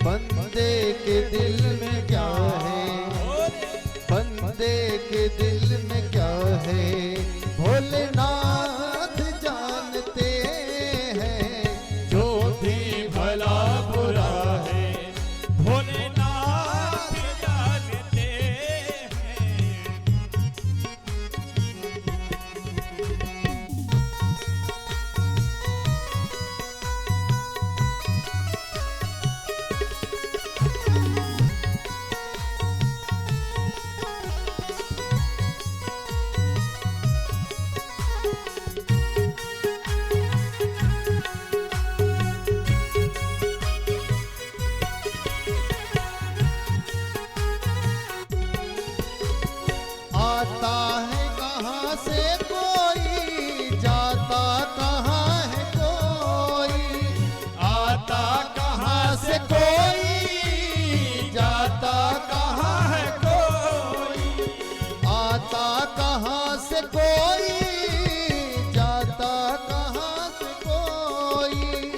बंदे के दिल में क्या है, बंदे के दिल में क्या है, भोलेनाथ जानते हैं। जो भी भला बुरा है, भोलेनाथ जानते हैं। आता है कहाँ से कोई, जाता कहाँ है कोई। आता कहाँ से कोई, जाता कहाँ है कोई। आता कहाँ से कोई, जाता कहाँ से कोई।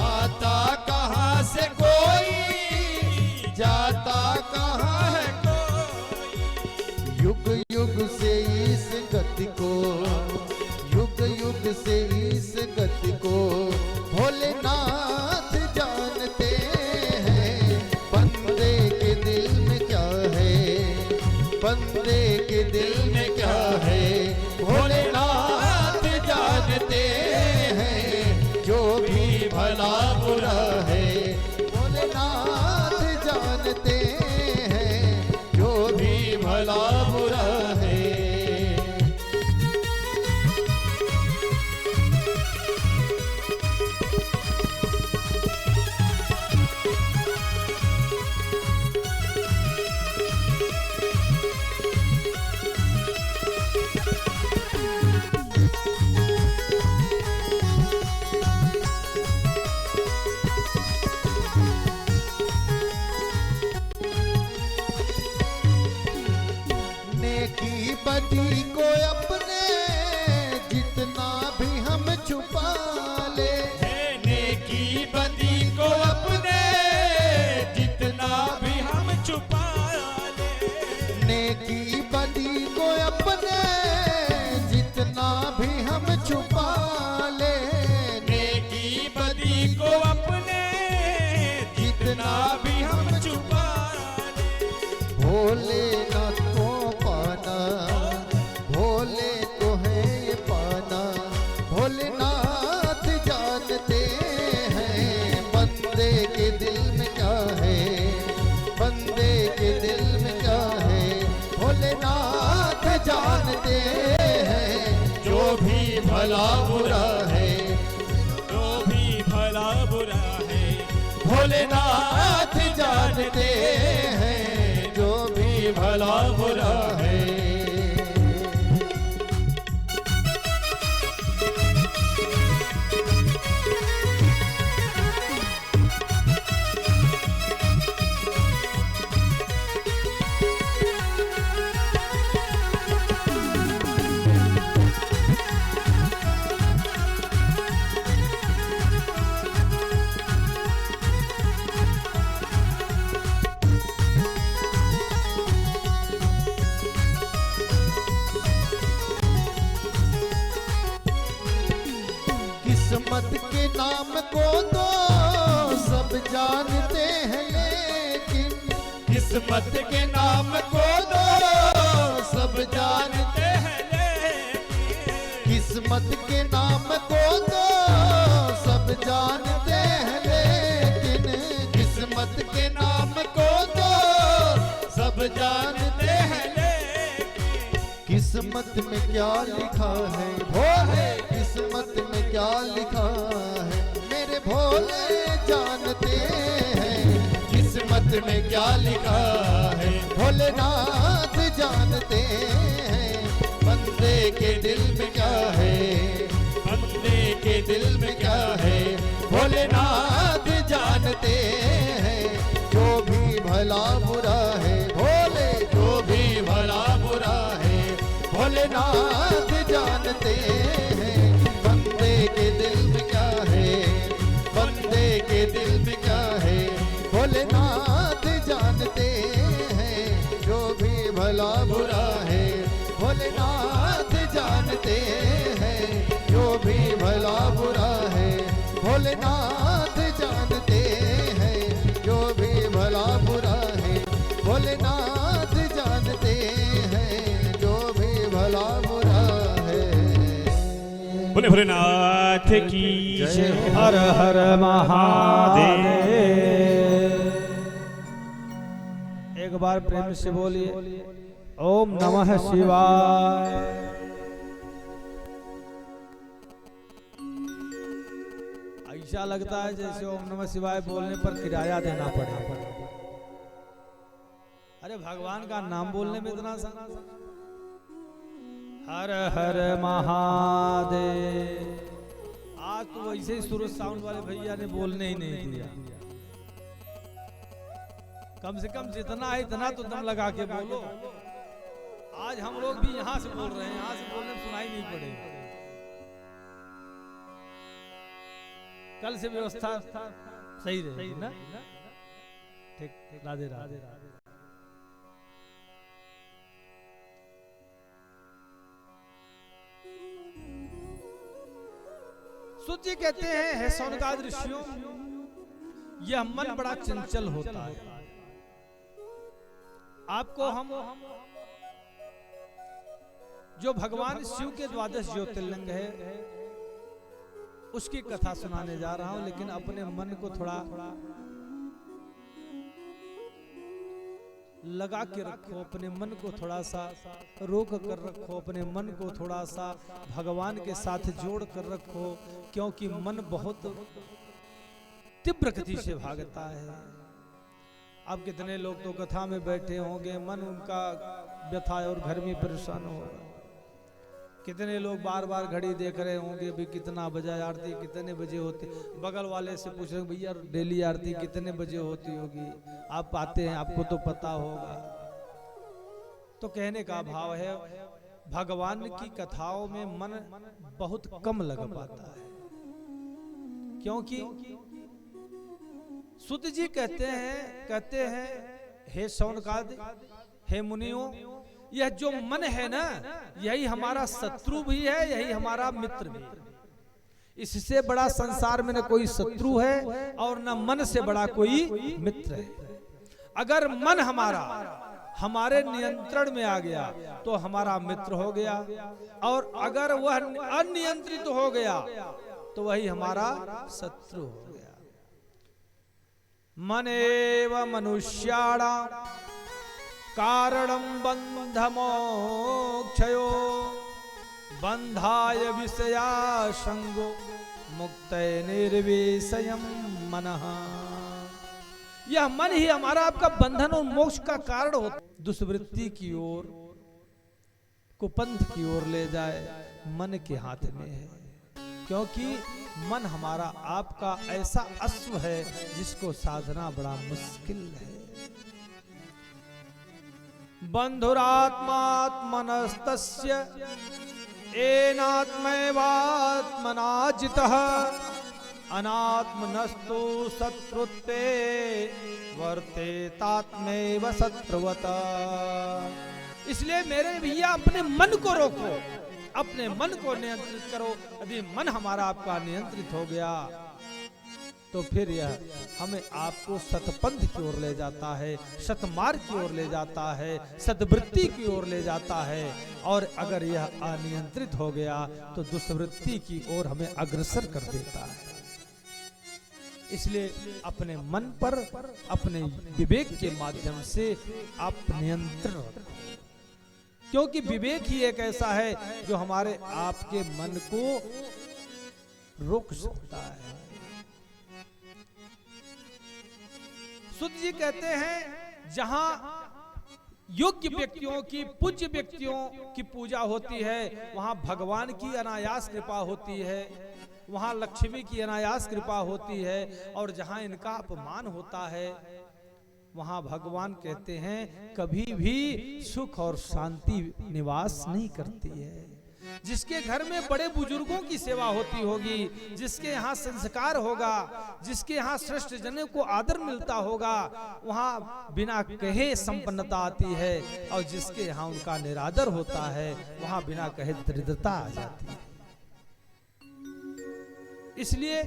आता कहाँ से कोई, जाता कहाँ है कोई। युग युग से इस गति को, युग युग से इस गति को भोलेनाथ जानते हैं। बंदे के दिल में क्या है, बंदे के दिल में क्या है, भोलेनाथ जानते हैं। जो भी भला बुरा है, भोलेनाथ जानते हैं। जो भी भला बुरा है। नेकी बदी को अपने जितना भी हम छुपा ले, नेकी बदी को अपने जितना भी हम छुपा ले। नेकी बदी को अपने जितना भी हम छुपा ले। नेकी बदी को अपने जितना भी हम छुपा ले। भोलेनाथ को पाना, भोले को है ये पाना, भोलेनाथ जानते हैं। बंदे के दिल में क्या है, बंदे के दिल में क्या है, भोलेनाथ जानते हैं। जो भी भला बुरा है, जो भी भला बुरा है, भोलेनाथ जानते हैं। जो भी भला बुरा है। किस्मत के नाम को तो सब जानते हैं, लेकिन किस्मत के नाम को तो सब जानते हैं। लेकिन किस्मत के नाम को तो सब जानते हैं, लेकिन किस्मत के नाम को तो सब जानते हैं। लेकिन किस्मत में क्या लिखा है, भोले किस्मत में क्या लिखा है, मेरे भोले जानते हैं। किस्मत में क्या लिखा है, भोलेनाथ जानते हैं। बंदे के दिल में क्या है, बंदे के दिल में क्या है, भोलेनाथ जानते हैं। जो भी भला बुरा है, भोले जो भी भला बुरा है, भोलेनाथ जानते हैं। बंदे के दिल में क्या है, बंदे के दिल में क्या है, भोलेनाथ भोले भोलेनाथ की जय। हर हर महादेव। एक बार प्रेम से बोलिए ओम नमः शिवाय। ऐसा लगता है जैसे ओम नमः शिवाय बोलने पर किराया देना पड़े। अरे भगवान का नाम बोलने में इतना सा। हर हर महादेव। आज तो वैसे ही सूरज साउंड वाले भैया ने बोलने ही नहीं दिया। कम से कम जितना है इतना तो दम लगा के बोलो। आज हम लोग भी यहाँ से बोल रहे हैं, यहाँ से बोलने में सुनाई नहीं पड़ेगा। कल से व्यवस्था सही रहेगी ना? ठीक। राधे राधे। सूत जी कहते हैं हे सौनकादि ऋषियों, यह मन बड़ा चंचल होता है। आपको हम जो भगवान शिव के द्वादश ज्योतिर्लिंग है उसकी कथा सुनाने जा रहा हूं, लेकिन अपने मन को थोड़ा लगा के रखो, अपने मन को थोड़ा सा रोक कर रखो, अपने मन को थोड़ा सा भगवान के साथ जोड़ कर रखो, क्योंकि मन बहुत तीव्र गति से भागता है। अब कितने लोग तो कथा में बैठे होंगे, मन उनका व्यथा और घर में परेशान होगा। कितने लोग बार बार घड़ी देख रहे होंगे, भी कितना बजा आरती कितने बजे होती। बगल वाले से पूछ रहे भैया डेली आरती कितने बजे होती होगी, आप आते हैं आपको तो पता होगा। तो कहने का भाव है भगवान की कथाओं में मन बहुत कम लग पाता है, क्योंकि सूत जी कहते हैं हे शौनकादि, हे मुनियों, यह जो मन है ना, यही हमारा शत्रु भी है, यही हमारा मित्र भी है। इससे बड़ा संसार में न कोई शत्रु है और न मन से बड़ा कोई मित्र है। अगर मन हमारे नियंत्रण में आ गया तो हमारा मित्र हो गया, और अगर वह अनियंत्रित हो गया तो वही हमारा शत्रु हो गया। मनेव मनुष्याणां कारणं बंध मोक्षयो बंधाय विषयासंगो मुक्तये निर्विषयं मनः। यह मन ही हमारा आपका बंधन और मोक्ष का कारण होता, दुष्वृत्ति की ओर, कुपंथ की ओर ले जाए मन के हाथ में है, क्योंकि मन हमारा आपका ऐसा अश्व है जिसको साधना बड़ा मुश्किल है। बंधुरात्मात्मनस्तस्य एनात्मैवात्मना जितः अनात्मनस्तु शत्रुत्वे वर्तेतात्मैव शत्रुवत। इसलिए मेरे भैया अपने मन को रोको, अपने मन को नियंत्रित करो। यदि मन हमारा आपका नियंत्रित हो गया तो फिर यह हमें आपको सतपंथ की ओर ले जाता है, सतमार्ग की ओर ले जाता है, सद्वृत्ति की ओर ले जाता है। और अगर यह अनियंत्रित हो गया तो दुष्वृत्ति की ओर हमें अग्रसर कर देता है। इसलिए अपने मन पर अपने विवेक के माध्यम से आप नियंत्रण रखो, क्योंकि विवेक ही एक ऐसा है जो हमारे आपके मन को रोक सकता है। सूत जी कहते हैं जहां योग्य व्यक्तियों की, पूज्य व्यक्तियों की पूजा होती है, वहां भगवान की अनायास कृपा होती है, वहां लक्ष्मी की अनायास कृपा होती है। और जहां इनका अपमान होता है वहां भगवान कहते हैं कभी भी सुख और शांति निवास नहीं करती है। जिसके घर में बड़े बुजुर्गों की सेवा होती होगी, जिसके यहाँ संस्कार होगा, जिसके यहाँ श्रेष्ठ जनों को आदर मिलता होगा, वहाँ बिना कहे संपन्नता आती है। और जिसके यहाँ उनका निरादर होता है वहाँ बिना कहे दरिद्रता आ जाती है। इसलिए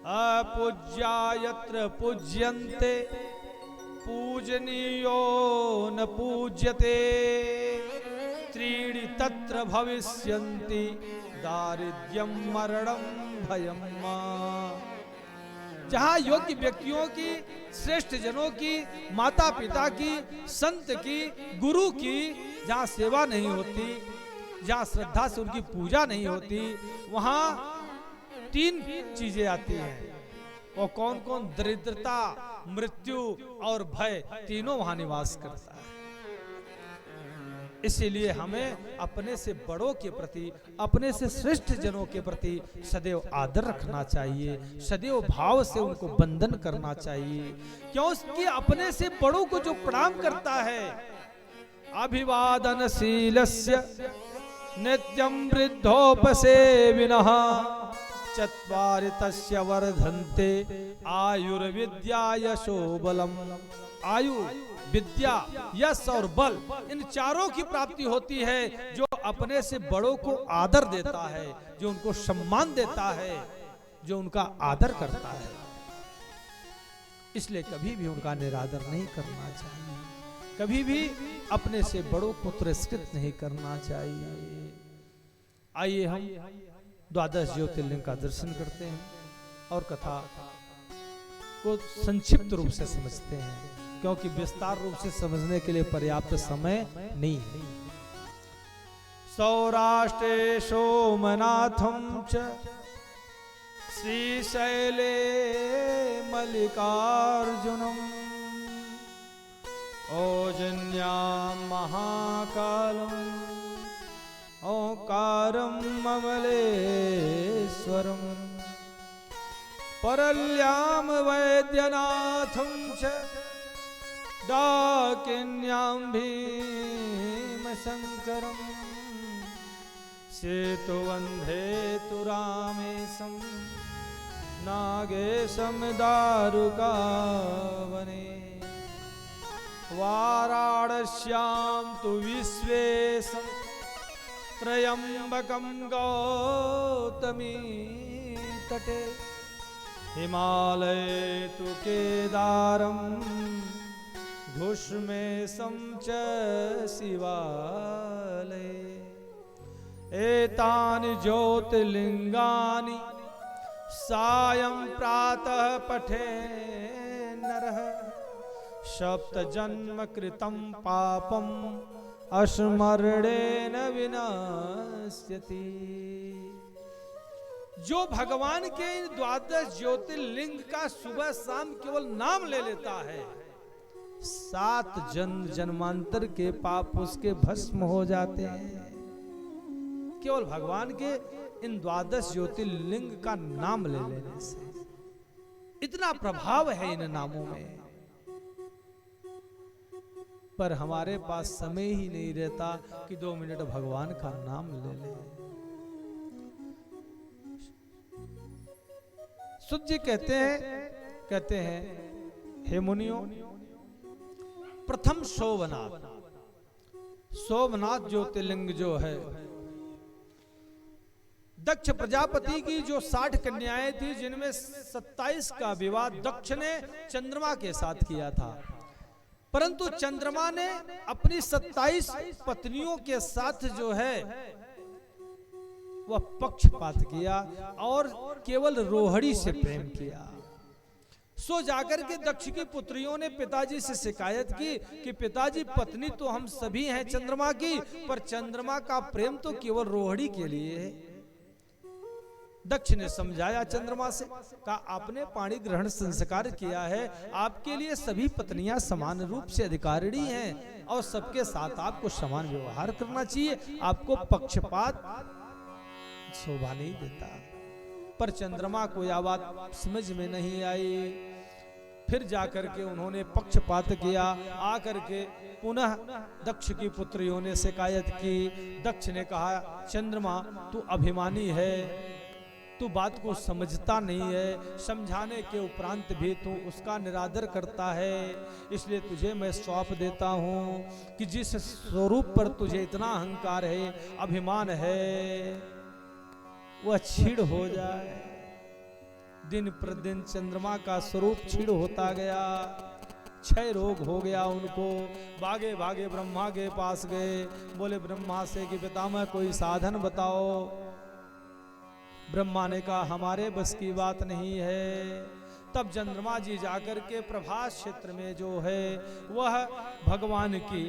अपूज्या यत्र पूज्यन्ते पूजनीयो न पूज्यते त्रीणि तत्र भविष्यन्ति दारिद्र्यम मरणम भयम। जहां योग्य व्यक्तियों की, श्रेष्ठ जनों की, माता पिता की, संत की, गुरु की जहां सेवा नहीं होती, जहां श्रद्धा से उनकी पूजा नहीं होती, वहां 3 चीजें आती हैं। और कौन कौन? दरिद्रता, मृत्यु और भय, तीनों वहां निवास करता है। इसीलिए हमें अपने से बड़ों के प्रति, अपने से श्रेष्ठ जनों के प्रति सदैव आदर रखना चाहिए, सदैव भाव से उनको वंदन करना चाहिए। क्योंकि अपने से बड़ों को जो प्रणाम करता है, अभिवादनशीलस्य नित्यं वृद्धोपसेविनः चत्वारि तस्य वर्धन्ते आयुर्विद्या यशो बलम। आयु, विद्या, यश और बल, इन चारों की प्राप्ति होती है जो अपने से बड़ों को आदर देता है, जो उनको सम्मान देता है, जो उनका आदर करता है। इसलिए कभी भी उनका निरादर नहीं करना चाहिए, कभी भी अपने से बड़ों को तिरस्कृत नहीं करना चाहिए। आइए हम 12 ज्योतिर्लिंग का दर्शन करते हैं और कथा को संक्षिप्त रूप से समझते हैं, क्योंकि विस्तार रूप से समझने के लिए पर्याप्त समय नहीं है। सौराष्ट्रे सोमनाथं च श्रीशैले मल्लिकार्जुनम् ओजन्यां महाकालम् ओंकारं ममलेश्वरम् परल्यां वैद्यनाथं च डाकिन्यां भीमशङ्करम् सेतुवन्धे तु रामेशं नागेशं दारुकावने वाराणस्यां तु विश्वेशं त्र्यम्बकं गौतमी तटे हिमालये तु केदारं घुष्मेशं च शिवालये एतानि ज्योतिर्लिंगानि सायं प्रातः पठे नरः सप्तजन्म कृतं पापम् अस्मरणेन विनाश्यति। जो भगवान के इन 12 ज्योतिर्लिंग का सुबह शाम केवल नाम ले लेता है, 7 जन्म जन्मांतर के पाप उसके भस्म हो जाते हैं। केवल भगवान के इन 12 ज्योतिर्लिंग का नाम ले लेने से इतना प्रभाव है इन नामों में। पर हमारे पास समय ही नहीं रहता कि 2 मिनट भगवान का नाम ले लें। सुत जी कहते हैं हे मुनियों, प्रथम सोमनाथ ज्योतिर्लिंग जो है, दक्ष प्रजापति की जो 60 कन्याएं थी, जिनमें 27 का विवाह दक्ष ने चंद्रमा के साथ किया था, परंतु चंद्रमा ने अपनी 27 पत्नियों के साथ जो है वह पक्षपात किया और केवल रोहिणी से प्रेम किया। सो जाकर के दक्ष की पुत्रियों ने पिताजी से शिकायत की कि पिताजी, पत्नी तो हम सभी हैं चंद्रमा की, पर चंद्रमा का प्रेम तो केवल रोहिणी के लिए है। दक्ष ने समझाया चंद्रमा से, कहा आपने पाणी ग्रहण संस्कार किया है, आपके लिए सभी पत्नियां समान रूप से अधिकारिणी हैं और सबके साथ आपको समान व्यवहार करना चाहिए, आपको पक्षपात शोभा नहीं देता। पर चंद्रमा को यह बात समझ में नहीं आई। फिर जाकर के उन्होंने पक्षपात किया। आकर के पुनः दक्ष की पुत्रियों ने शिकायत की। दक्ष ने कहा, चंद्रमा तू अभिमानी है, तू बात को समझता नहीं है, समझाने के उपरांत भी तू उसका निरादर करता है, इसलिए तुझे मैं सौंप देता हूँ कि जिस स्वरूप पर तुझे इतना अहंकार है, अभिमान है, वह क्षीण हो जाए। दिन प्रतिदिन चंद्रमा का स्वरूप क्षीण होता गया, क्षय रोग हो गया उनको। भागे भागे ब्रह्मा के पास गए, बोले ब्रह्मा से कि पितामह कोई साधन बताओ। ब्रह्मा ने कहा हमारे बस की बात नहीं है। तब चंद्रमा जी जाकर के प्रभास क्षेत्र में जो है वह भगवान की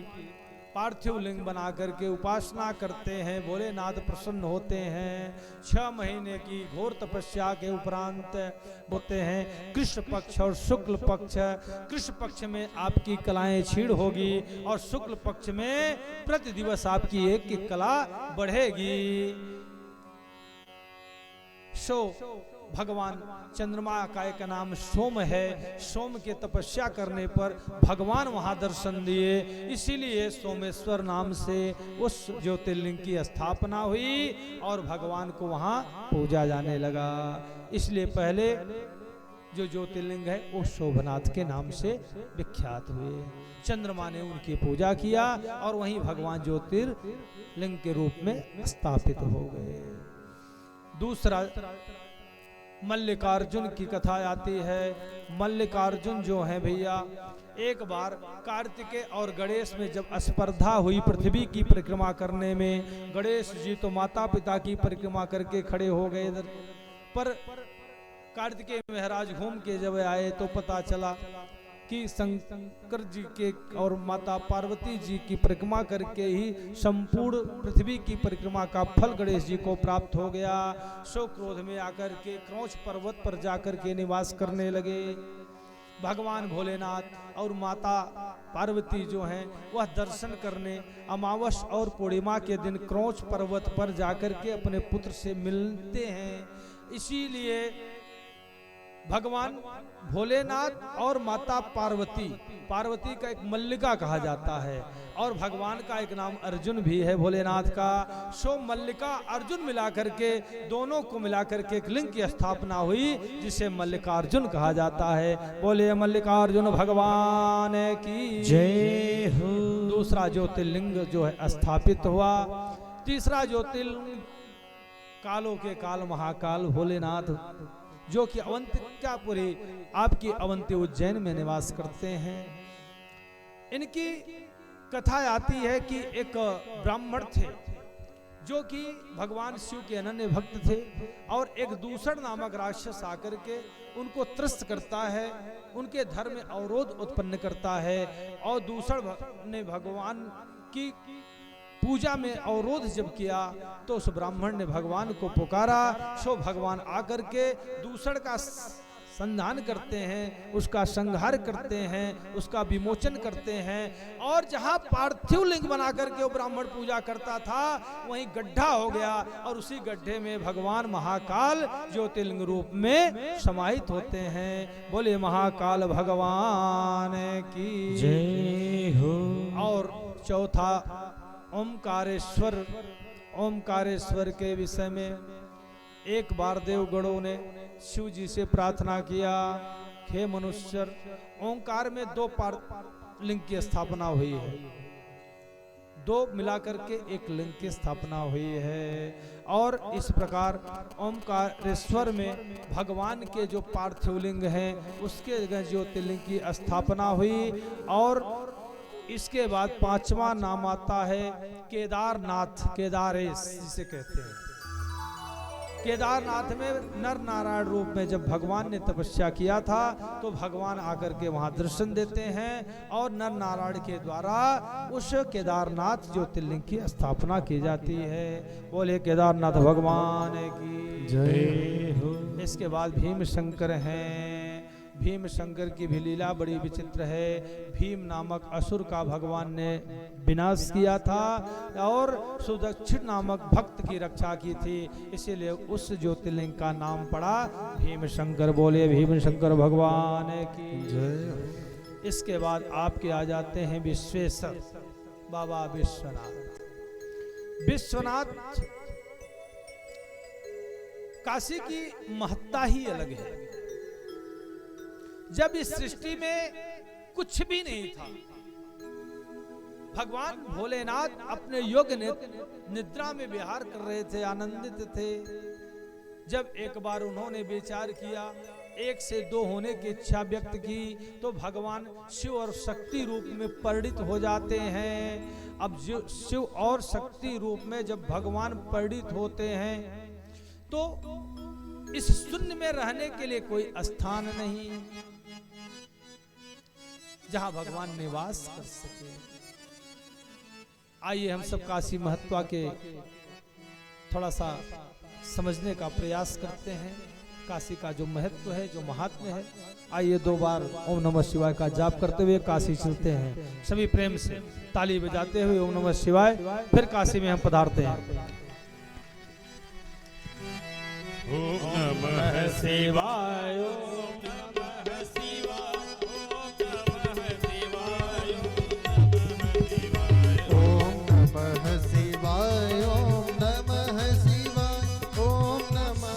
पार्थिव लिंग बना करके उपासना करते हैं। भोलेनाथ प्रसन्न होते हैं। 6 महीने की घोर तपस्या के उपरांत होते हैं कृष्ण पक्ष और शुक्ल पक्ष। कृष्ण पक्ष में आपकी कलाएं छीड़ होगी और शुक्ल पक्ष में प्रति दिवस आपकी एक कला बढ़ेगी। सो भगवान चंद्रमा का एक नाम सोम है। सोम के तपस्या करने पर भगवान वहां दर्शन दिए, इसीलिए सोमेश्वर नाम से उस ज्योतिर्लिंग की स्थापना हुई और भगवान को वहां पूजा जाने लगा। इसलिए पहले जो ज्योतिर्लिंग है वो शोभनाथ के नाम से विख्यात हुए। चंद्रमा ने उनकी पूजा किया और वहीं भगवान ज्योतिर्लिंग के रूप में स्थापित हो गए। दूसरा मल्लिकार्जुन की कथा आती है। मल्लिकार्जुन जो है भैया, एक बार कार्तिकेय और गणेश में जब स्पर्धा हुई पृथ्वी की परिक्रमा करने में, गणेश जी तो माता पिता की परिक्रमा करके खड़े हो गए इधर, पर कार्तिकेय महाराज घूम के जब आए तो पता चला कि शंकर जी के और माता पार्वती जी की परिक्रमा करके ही संपूर्ण पृथ्वी की परिक्रमा का फल गणेश जी को प्राप्त हो गया। सो क्रोध में आकर के क्रौंच पर्वत पर जाकर के निवास करने लगे। भगवान भोलेनाथ और माता पार्वती जो हैं वह दर्शन करने अमावस और पूर्णिमा के दिन क्रौंच पर्वत पर जाकर के अपने पुत्र से मिलते हैं। इसीलिए भगवान भोलेनाथ और माता पार्वती, पार्वती का एक मल्लिका कहा जाता है और भगवान का एक नाम अर्जुन भी है भोलेनाथ का। सो मल्लिका अर्जुन मिलाकर के दोनों को मिलाकर के एक लिंग की स्थापना हुई जिसे मल्लिकार्जुन कहा जाता है। बोले मल्लिकार्जुन भगवान की जय हो। दूसरा ज्योतिर्लिंग जो है स्थापित हुआ। तीसरा ज्योतिर्लिंग कालों के काल महाकाल भोलेनाथ जो कि अवंतिकापुरी आपकी अवंती उज्जैन में निवास करते हैं। इनकी कथा आती है कि एक ब्राह्मण थे जो कि भगवान शिव के अनन्य भक्त थे और एक दूसर नामक राक्षस आकर के उनको त्रस्त करता है, उनके धर्म में अवरोध उत्पन्न करता है और दूसर ने भगवान की पूजा में अवरोध जब किया तो उस ब्राह्मण ने भगवान को पुकारा। सो भगवान आकर के दूसर का संधान करते हैं, उसका संहार करते हैं, उसका विमोचन करते हैं और जहां पार्थिव लिंग बना करके वो ब्राह्मण पूजा करता था वहीं गड्ढा हो गया और उसी गड्ढे में भगवान महाकाल ज्योतिर्लिंग रूप में समाहित होते हैं। बोले महाकाल भगवान की जय हो। और चौथा ओमकारेश्वर। ओमकारेश्वर के विषय में एक बार देवगणों ने शिव जी से प्रार्थना किया, हे मनुष्य, ओंकार में 2 लिंग की स्थापना हुई है, 2 मिलाकर के एक लिंग की स्थापना हुई है। और इस प्रकार ओमकारेश्वर में भगवान के जो पार्थिव लिंग हैं उसके ज्योतिर्लिंग की स्थापना हुई। और इसके बाद 5वां नाम आता है केदारनाथ, केदारेश जिसे कहते हैं। केदारनाथ में नर नारायण रूप में जब भगवान ने तपस्या किया था तो भगवान आकर के वहां दर्शन देते हैं और नर नारायण के द्वारा उस केदारनाथ ज्योतिर्लिंग की स्थापना की जाती है। बोले केदारनाथ भगवान की जय हो। इसके बाद भीम शंकर हैं। भीम शंकर की भी लीला बड़ी विचित्र है। भीम नामक असुर का भगवान ने विनाश किया था और सुदक्षिण नामक भक्त की रक्षा की थी, इसीलिए उस ज्योतिर्लिंग का नाम पड़ा भीम शंकर। बोले भीम शंकर भगवान की जय। इसके बाद आपके आ जाते हैं विश्वेश्वर बाबा विश्वनाथ। विश्वनाथ काशी की महत्ता ही अलग है। जब इस सृष्टि में कुछ भी नहीं था, भगवान भोलेनाथ अपने योग निद्रा में विहार कर रहे थे, आनंदित थे। जब एक बार उन्होंने विचार किया, 1 से 2 होने की इच्छा व्यक्त की तो भगवान शिव और शक्ति रूप में परिणित हो जाते हैं। अब शिव और शक्ति रूप में जब भगवान परिणित होते हैं तो इस शून्य में रहने के लिए कोई स्थान नहीं जहां भगवान निवास कर सके। आइए हम सब काशी महत्व के थोड़ा सा समझने का प्रयास करते हैं। काशी का जो महत्व है, जो महात्म्य है, आइए 2 बार ओम नमः शिवाय का जाप करते हुए काशी चलते हैं। सभी प्रेम से ताली बजाते हुए ओम नमः शिवाय, फिर काशी में हम पधारते हैं। ओम नमः शिवाय।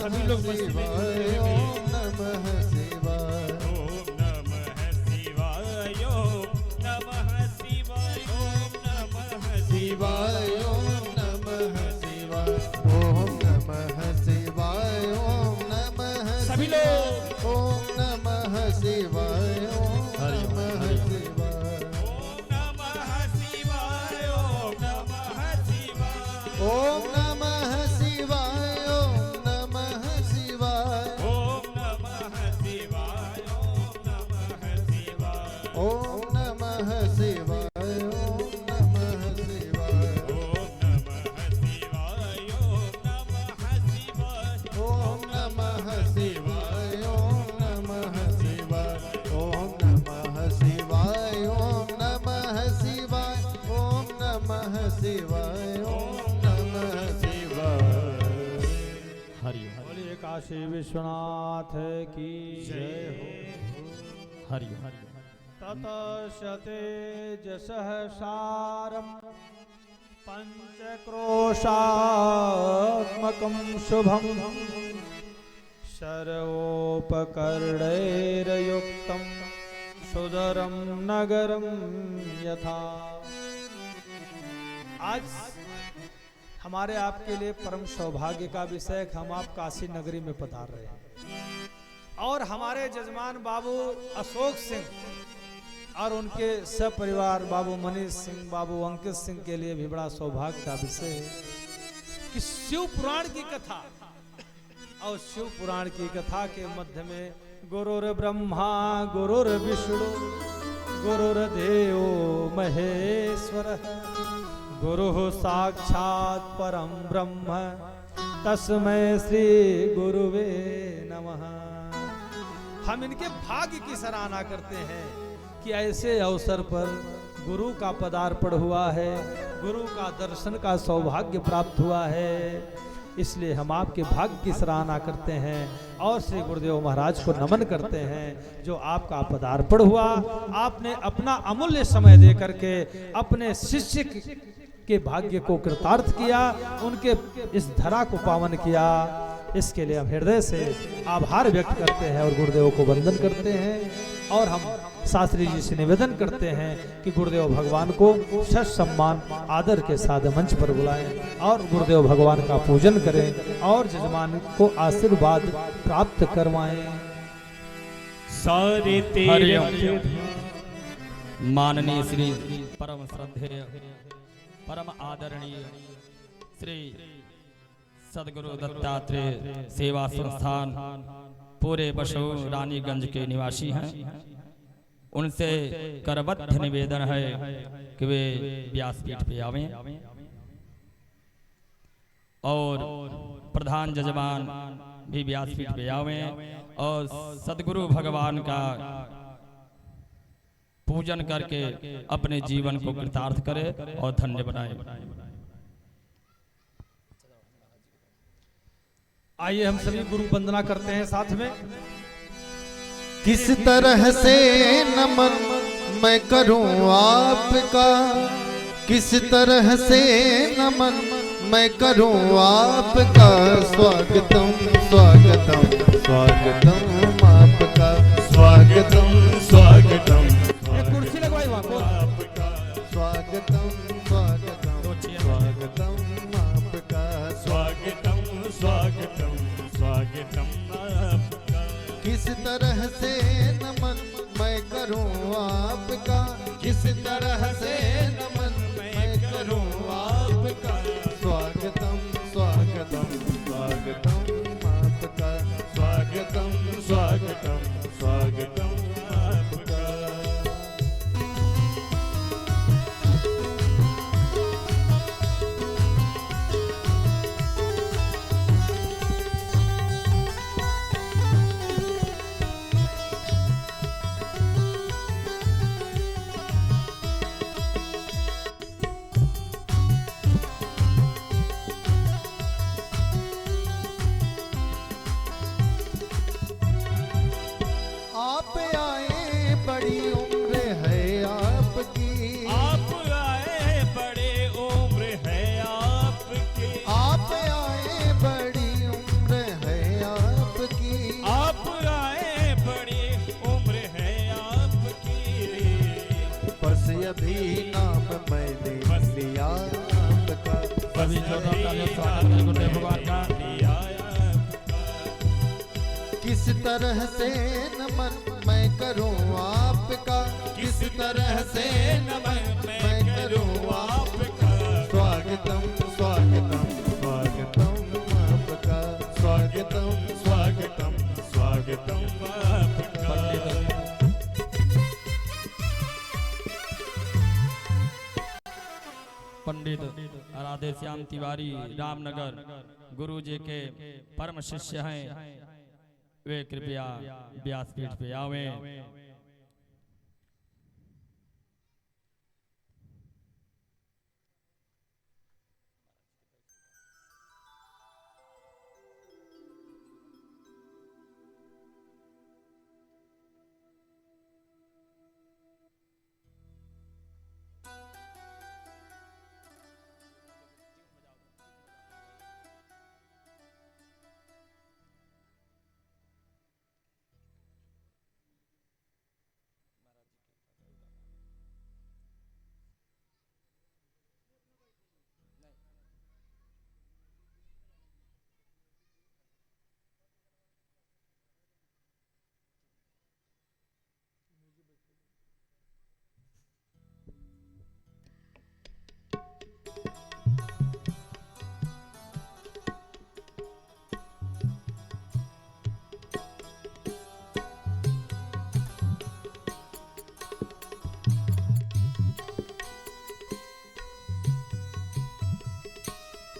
सभी लोग शिवाय ओम नमः शिवाय ओम नमः शिवाय। ओम नमः शिवाय। ओम नमः शिवाय ओम नमः शिवाय ओम नमः शिवाय ओम नमः सभी लोग ओम नमः शिवाय ओम नमः शिवाय ओम नमः शिवाय। ओम नमः शिवाय। ओम नमः शिवाय ओम नमः शिवाय ओम नमः शिवाय। ओम नमः शिवाय। ओम नमः शिवाय ओम नमः शिवाय ओम नमः शिवाय ओम नमः शिवाय ओम नमः शिवाय ओम नमः शिवाय ओम नमः शिवाय। हरि बोलिए काशी विश्वनाथ की जय हो। हरि हरि ततशते जसहसारं पंचक्रोशात्मकं शुभं सर्वोपकरणैर्युक्तं सुदरं नगरं यथा। आज हमारे आपके लिए परम सौभाग्य का विषय, हम आप काशी नगरी में पधार रहे हैं और हमारे जजमान बाबू अशोक सिंह और उनके सपरिवार बाबू मनीष सिंह, बाबू अंकित सिंह के लिए भी बड़ा सौभाग्य का विषय है कि शिव पुराण की कथा, और शिव पुराण की कथा के मध्य में गुरुर ब्रह्मा गुरुर विष्णु गुरुर्देव महेश्वर गुरु साक्षात परम ब्रह्म तस्मै श्री गुरुवे नमः। हम इनके भाग्य की सराहना करते हैं कि ऐसे अवसर पर गुरु का पदार्पण हुआ है, गुरु का दर्शन का सौभाग्य प्राप्त हुआ है। इसलिए हम आपके भाग्य की सराहना करते हैं और श्री गुरुदेव महाराज को नमन करते हैं जो आपका पदार्पण हुआ। आपने अपना अमूल्य समय दे करके अपने शिष्य के भाग्य को कृतार्थ किया, उनके इस धरा को पावन किया। इसके लिए हम हृदय से आभार व्यक्त करते हैं और गुरुदेव को वंदन करते हैं। और हम शास्त्री जी से निवेदन करते हैं कि गुरुदेव भगवान को सच सम्मान आदर के साथ मंच पर बुलाएं और गुरुदेव भगवान का पूजन करें और जजमान को आशीर्वाद प्राप्त करवाएं। सारे हरि माननीय श्री परम श्रद्धेय परम आदरणीय श्री सदगुरु दत्तात्रेय सेवा संस्थान पूरे बसो रानीगंज के निवासी हैं। उनसे करबद्ध निवेदन है कि वे व्यासपीठ पे आवें और प्रधान जजमान भी व्यासपीठ पे आवें और सदगुरु भगवान का पूजन करके अपने जीवन को कृतार्थ करे और धन्य बनाए। आइए हम सभी गुरु वंदना करते हैं साथ में। किस तरह से नमन मैं करूं आपका, किस तरह से नमन मैं करूं आपका। स्वागतम स्वागतम स्वागतम आपका, स्वागतम स्वागतम कुर्सी लगवाई वहां को। स्वागतम स्वागतम स्वागतम आपका, स्वागतम स्वागतम स्वागतम आपका। किस तरह से नमन मैं करूं आपका, किस तरह से नमन मैं करूं आपका। स्वागतम स्वागतम स्वागतम बड़ी उम्र है आपकी, आप आए बड़े उम्र है आपकी, आप आए बड़ी उम्र है आपकी, आप आए बड़ी उम्र है आपकी। बस अभी नाम मैंने लिया आपका, सभी छोटों का लिए स्वागत है गुरुदेव भगवान का। किस तरह से नमन मैं करूं आपका, किस तरह से नमन मैं करूं आपका। स्वागतम स्वागतम स्वागतम आपका, स्वागतम स्वागतम स्वागतम आपका। पंडित राधे श्याम तिवारी रामनगर गुरु जी के परम शिष्य हैं, वे कृपया व्यासपीठ पे आवे।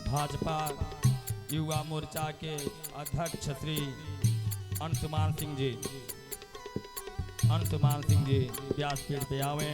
भाजपा युवा मोर्चा के अध्यक्ष श्री अंशुमान सिंह जी व्यासपीठ पे आवे।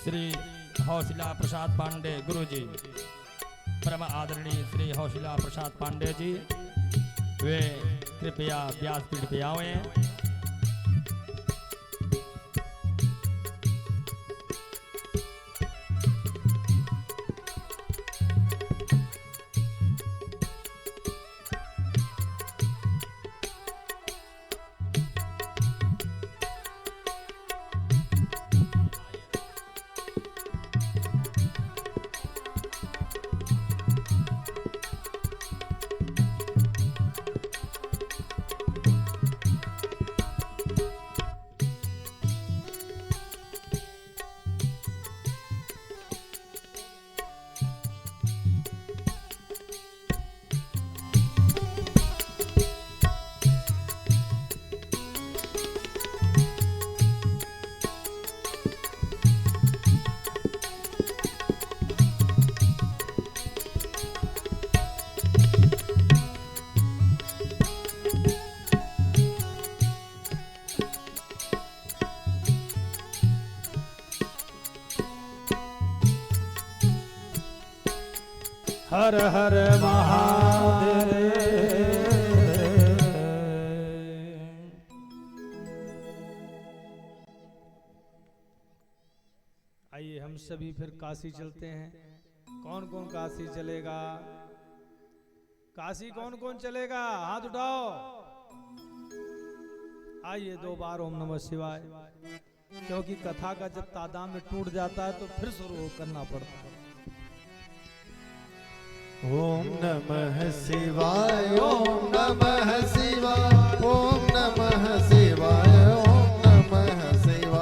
श्री हौसला प्रसाद पांडे गुरुजी, परम आदरणीय श्री हौसला प्रसाद पांडे जी, वे कृपया व्यासपीठ पे आवे। हर हर महादेव। आइए हम सभी फिर काशी चलते हैं। कौन कौन काशी चलेगा? काशी कौन कौन चलेगा? हाथ उठाओ। आइए 2 बार ओम नमः शिवाय, क्योंकि कथा का जब तादाद में टूट जाता है तो फिर शुरू करना पड़ता है। ओम नमः शिवाय, ओम नमः शिवाय, ओम नमः शिवाय, ओम नमः शिवाय।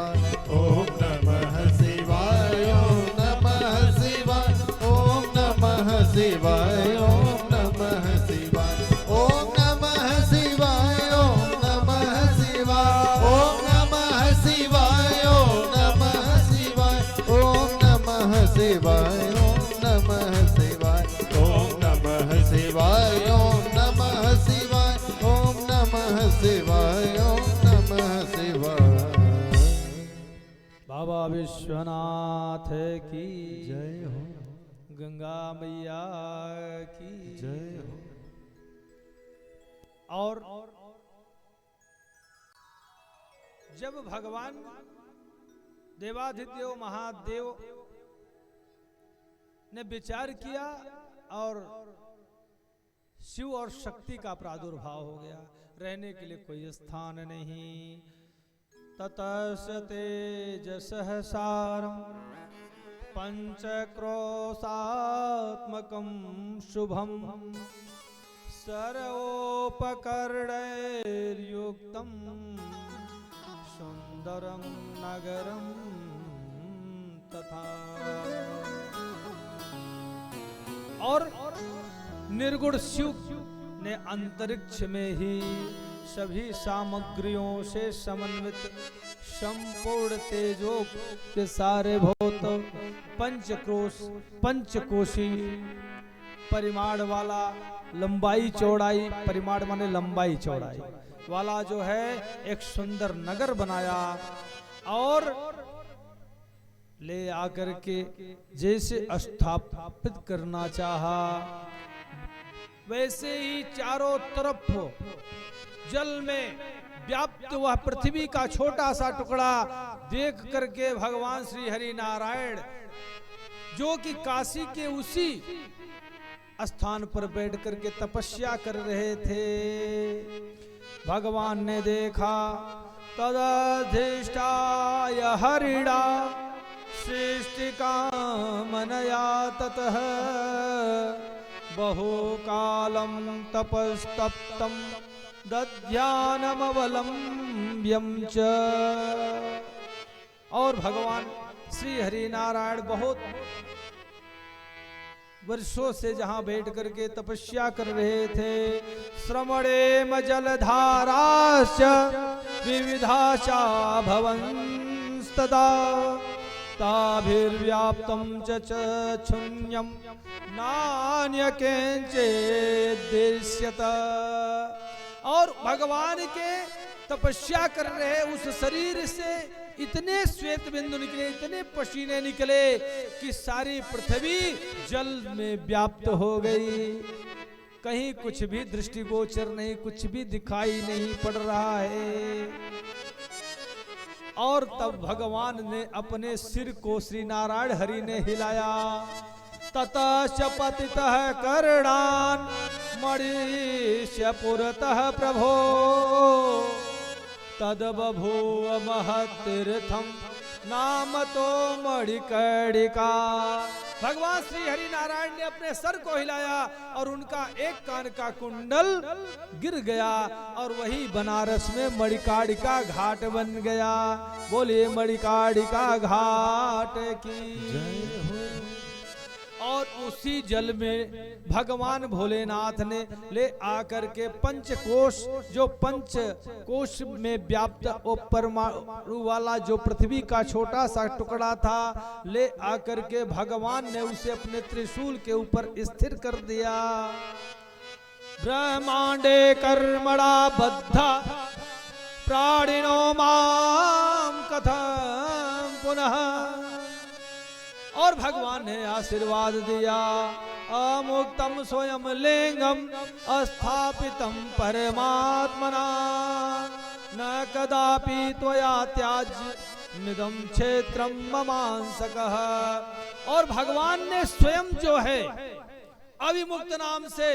बाबा विश्वनाथ की जय हो, गंगा मैया की जय हो। और जब भगवान देवाधिदेव महादेव ने विचार किया और शिव और शक्ति का प्रादुर्भाव हो गया, रहने के लिए कोई स्थान नहीं। ततस्य तेजसहसारं पंचक्रोशात्मकं शुभं सर्वोपकरणैर्युक्तं सुंदरं नगरं तथा। और निर्गुण शिव ने अंतरिक्ष में ही सभी सामग्रियों से समन्वित संपूर्ण तेजो के सारे भूत पंचकोशी परिमाण वाला लंबाई चौड़ाई, परिमाण माने लंबाई चौड़ाई वाला जो है एक सुंदर नगर बनाया और ले आकर के जैसे स्थापित करना चाहा वैसे ही चारों तरफ जल में व्याप्त वह पृथ्वी का छोटा सा टुकड़ा देख करके भगवान श्री हरि नारायण जो कि काशी के उसी स्थान पर बैठ करके तपस्या कर रहे थे, भगवान ने देखा। तदधिष्ठाय हरिणा सृष्टि कामनया ततः बहुकालं तपस्तप्तं दध्यानमवलम्ब्यं च। और भगवान श्री हरि नारायण बहुत वर्षों से जहां बैठ करके तपस्या कर रहे थे। श्रमणेम जलधाराश्च विविधाशा भवंस्तदा ताभिर्व्याप्तं च शून्यं नान्यकिंचिद्दृश्यत। और भगवान के तपस्या कर रहे उस शरीर से इतने श्वेत बिंदु निकले, इतने पसीने निकले कि सारी पृथ्वी जल में व्याप्त हो गई। कहीं कुछ भी दृष्टिगोचर नहीं, कुछ भी दिखाई नहीं पड़ रहा है। और तब भगवान ने अपने सिर को श्री नारायण हरि ने हिलाया। ततश्च पतितः कर्णान मणिष्य पुरतः प्रभो तद्बभूव महत्तीर्थम नाम तो मणिकर्णिका। भगवान श्री हरि नारायण ने अपने सर को हिलाया और उनका एक कान का कुंडल गिर गया और वही बनारस में मणिकर्णिका घाट बन गया। बोलिए मणिकर्णिका घाट की जय हो। और उसी जल में भगवान भोलेनाथ ने ले आकर के पंचकोश, जो पंचकोश में व्याप्त परमाणु वाला जो पृथ्वी का छोटा सा टुकड़ा था, ले आकर के भगवान ने उसे अपने त्रिशूल के ऊपर स्थिर कर दिया। ब्रह्मांडे कर्मणा बद्धा प्राणिनो माम कथम पुनः। और भगवान ने आशीर्वाद दिया। अमुक्तम स्वयं लिंगम स्थापितम परमात्मना न कदापि त्वया त्याज्य मिदं क्षेत्रम ममांसकः। और भगवान ने स्वयं जो है अविमुक्त नाम से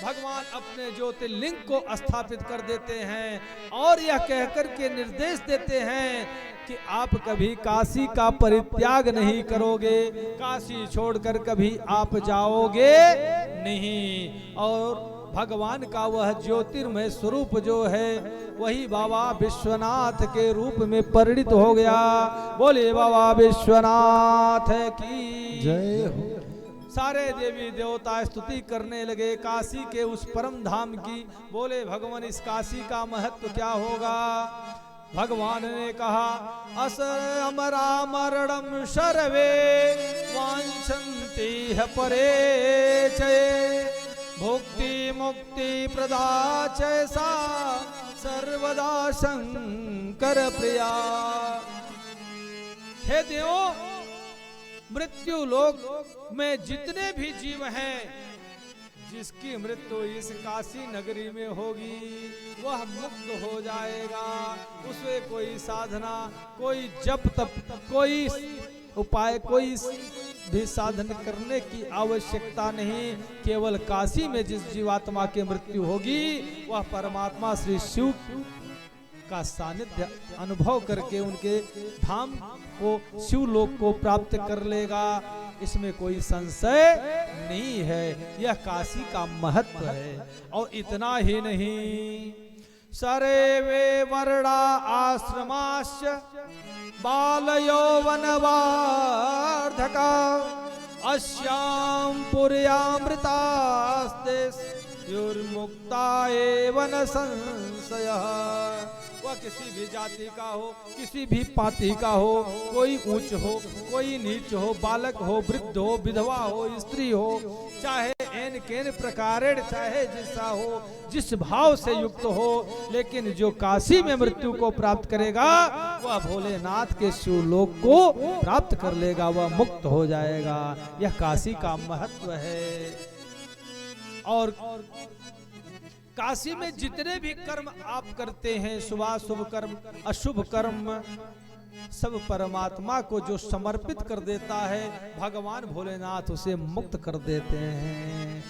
भगवान अपने ज्योतिर्लिंग को स्थापित कर देते हैं और यह कहकर के निर्देश देते हैं कि आप कभी काशी का परित्याग नहीं करोगे, काशी छोड़कर कभी आप जाओगे नहीं। और भगवान का वह ज्योतिर्मय स्वरूप जो है वही बाबा विश्वनाथ के रूप में परिणित हो गया। बोले बाबा विश्वनाथ की जय हो। सारे देवी देवता स्तुति करने लगे काशी के उस परम धाम की। बोले भगवान इस काशी का महत्व क्या होगा। भगवान ने कहा असर अमरा मरणम सर्वे वांछन्ति है परे चये भुक्ति मुक्ति प्रदा चैसा सर्वदा शंकर प्रिया। हे देवो, मृत्यु लोक में जितने भी जीव हैं, जिसकी मृत्यु इस काशी नगरी में होगी वह मुक्त हो जाएगा। उसे कोई साधना, कोई जप तप, कोई उपाय, कोई भी साधन करने की आवश्यकता नहीं। केवल काशी में जिस जीवात्मा की मृत्यु होगी वह परमात्मा श्री शिव का सानिध्य अनुभव करके उनके धाम को, शिवलोक को प्राप्त कर लेगा। इसमें कोई संशय नहीं है। यह काशी का महत्व है। और इतना ही नहीं, सरे वे वर्णा आश्रमाश्च बालयो वनवार्धका अस्याम पुर्यामृतास्ते युर्मुक्ता एव न संशयः। वह किसी भी जाति का हो, किसी भी पाति का हो, कोई ऊंच हो, कोई नीच हो, बालक हो, वृद्ध हो, विधवा हो, स्त्री हो, चाहे एन केन प्रकार, चाहे जैसा हो, जिस भाव से युक्त हो, लेकिन जो काशी में मृत्यु को प्राप्त करेगा वह भोलेनाथ के शिवलोक को प्राप्त कर लेगा, वह मुक्त हो जाएगा। यह काशी का महत्व है। और काशी में जितने भी कर्म आप करते हैं, शुभाशुभ कर्म, अशुभ कर्म, सब परमात्मा को जो समर्पित कर देता है, भगवान भोलेनाथ उसे मुक्त कर देते हैं।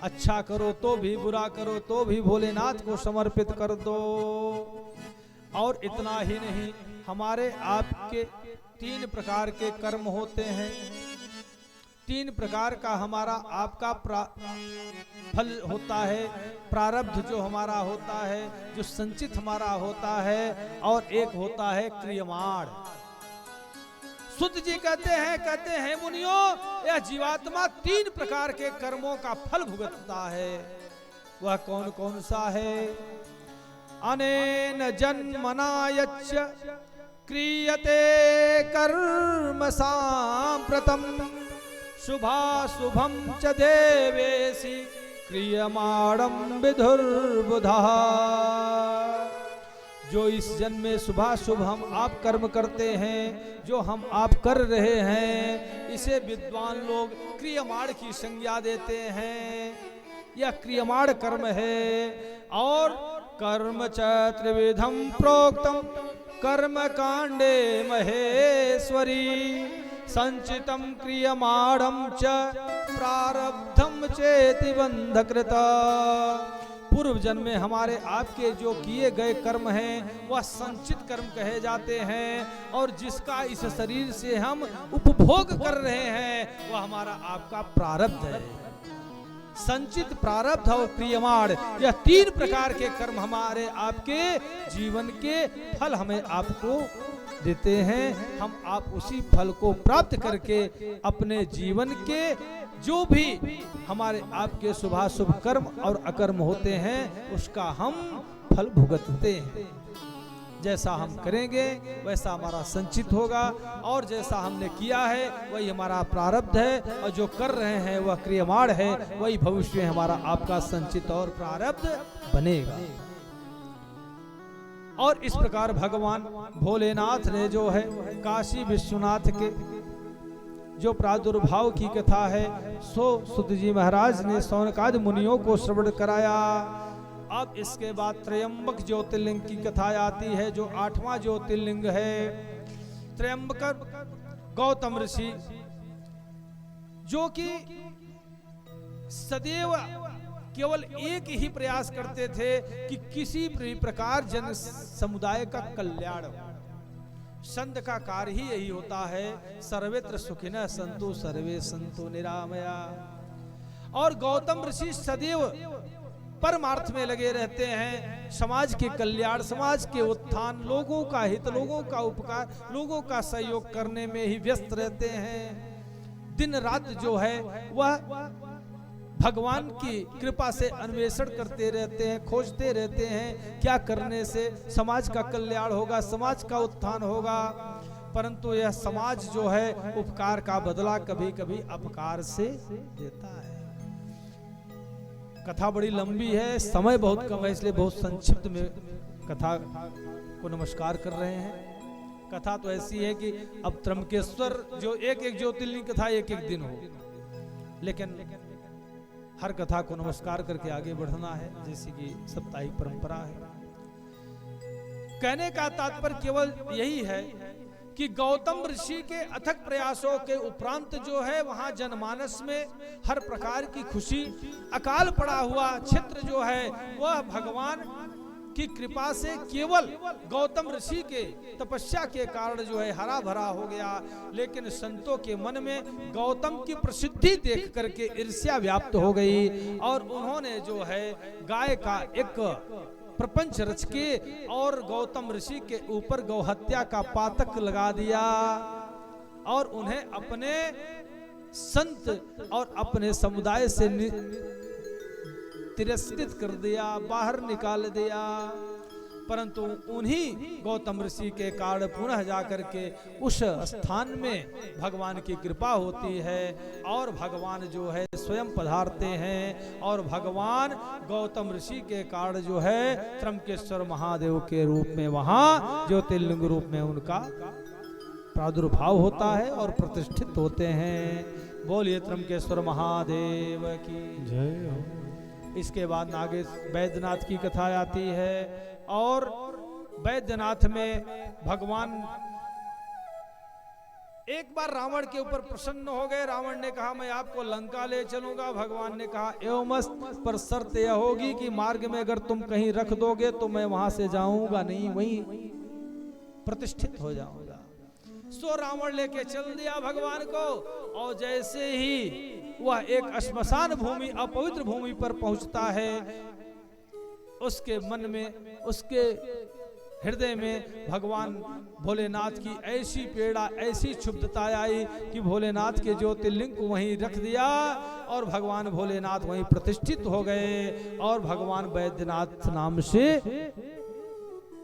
अच्छा करो तो भी, बुरा करो तो भी भोलेनाथ को समर्पित कर दो। और इतना ही नहीं, हमारे आपके 3 प्रकार के कर्म होते हैं। 3 प्रकार का हमारा आपका फल होता है। प्रारब्ध जो हमारा होता है, जो संचित हमारा होता है, और एक होता है क्रियमाण। सुत जी कहते हैं मुनियों, यह जीवात्मा 3 प्रकार के कर्मों का फल भुगतता है। वह कौन कौन सा है? अनेन जन्मना यच्च क्रियते कर्म सांप्रतम शुभाशुभम च देवेशि क्रियमाणं विधुर्बुधा। जो इस जन्म में शुभाशुभ हम आप कर्म करते हैं, जो हम आप कर रहे हैं, इसे विद्वान लोग क्रियमाण की संज्ञा देते हैं। यह क्रियमाण कर्म है। और कर्म च त्रिविधम प्रोक्तम कर्म कांडे महेश्वरी संचितम क्रियमाणं च प्रारब्धम चेति बंधकृत। पूर्व जन्म में हमारे आपके जो किए गए कर्म हैं वह संचित कर्म कहे जाते हैं, और जिसका इस शरीर से हम उपभोग कर रहे हैं वह हमारा आपका प्रारब्ध है। संचित, प्रारब्ध और क्रियमाण, यह 3 प्रकार के कर्म हमारे आपके जीवन के फल हमें आपको देते हैं। हम आप उसी फल को प्राप्त करके अपने जीवन के जो भी हमारे आपके शुभाशुभ कर्म और अकर्म होते हैं उसका हम फल भुगतते हैं। जैसा हम करेंगे वैसा हमारा संचित होगा, और जैसा हमने किया है वही हमारा प्रारब्ध है, और जो कर रहे हैं वह क्रियमाण है, वही भविष्य में हमारा आपका संचित और प्रारब्ध बनेगा। और इस प्रकार भगवान भोलेनाथ ने जो है काशी विश्वनाथ के जो प्रादुर्भाव की कथा है सो सुत जी महाराज ने सौनकादि मुनियों को श्रवण कराया। अब इसके बाद त्रयंबक ज्योतिर्लिंग की कथा आती है, जो 8वां ज्योतिर्लिंग है। त्रयंबक गौतम ऋषि जो कि सदैव केवल एक ही प्रयास करते थे कि किसी भी प्रकार जन समुदाय का कल्याण हो। संत का कार्य ही यही होता है, सर्वत्र सुखिनः सन्तु सर्वे सन्तु निरामया। और गौतम ऋषि सदैव परमार्थ में लगे रहते हैं, समाज के कल्याण, समाज के उत्थान, लोगों का हित, लोगों का उपकार, लोगों का सहयोग करने में ही व्यस्त रहते हैं। दिन रात जो है वह भगवान की कृपा से अन्वेषण करते रहते हैं, खोजते रहते हैं क्या करने से समाज का कल्याण होगा, समाज का उत्थान होगा। परंतु यह समाज जो है उपकार का बदला कभी कभी अपकार से देता है। कथा बड़ी लंबी है, समय बहुत कम है, इसलिए बहुत संक्षिप्त में कथा को नमस्कार कर रहे हैं। कथा तो ऐसी है कि अब त्रंबकेश्वर जो एक एक ज्योतिर्लिंग कथा एक एक दिन हो, लेकिन हर कथा को नमस्कार करके आगे बढ़ना है, जैसे कि साप्ताहिक परंपरा है। कहने का तात्पर्य केवल यही है कि गौतम ऋषि के अथक प्रयासों के उपरांत जो है वहां जनमानस में हर प्रकार की खुशी, अकाल पड़ा हुआ क्षेत्र जो है वह भगवान की कृपा से केवल गौतम ऋषि के तपस्या के कारण जो है हरा भरा हो गया। लेकिन संतों के मन में गौतम की प्रसिद्धि देख करके ईर्ष्या व्याप्त हो गई और उन्होंने जो है गाय का एक प्रपंच रच के और गौतम ऋषि के ऊपर गौहत्या का पातक लगा दिया और उन्हें अपने संत और अपने समुदाय से तिरस्कृत कर दिया, बाहर निकाल दिया। परंतु उन्हीं गौतम ऋषि के कारण पुनः जाकर के उस स्थान में भगवान की कृपा होती है और भगवान जो है स्वयं पधारते हैं और भगवान गौतम ऋषि के कारण जो है त्रंबकेश्वर महादेव के रूप में वहां ज्योतिर्लिंग रूप में उनका प्रादुर्भाव होता है और प्रतिष्ठित होते हैं। बोलिए त्रंबकेश्वर महादेव की जय हो। इसके बाद नागेश बैद्यनाथ की कथा आती है और बैद्यनाथ में भगवान एक बार रावण के ऊपर प्रसन्न हो गए। रावण ने कहा मैं आपको लंका ले चलूंगा। भगवान ने कहा एवं मस्त, पर शर्त यह होगी कि मार्ग में अगर तुम कहीं रख दोगे तो मैं वहां से जाऊंगा नहीं, वहीं प्रतिष्ठित हो जाऊंगा। सो रावण लेके चल दिया भगवान को और जैसे ही वह एक श्मशान भूमि, अपवित्र भूमि पर पहुंचता है, उसके मन में, उसके हृदय में भगवान भोलेनाथ की ऐसी पीड़ा, ऐसी क्षुब्धता आई कि भोलेनाथ के ज्योतिर्लिंग को वहीं रख दिया और भगवान भोलेनाथ वहीं प्रतिष्ठित हो गए और भगवान बैद्यनाथ नाम से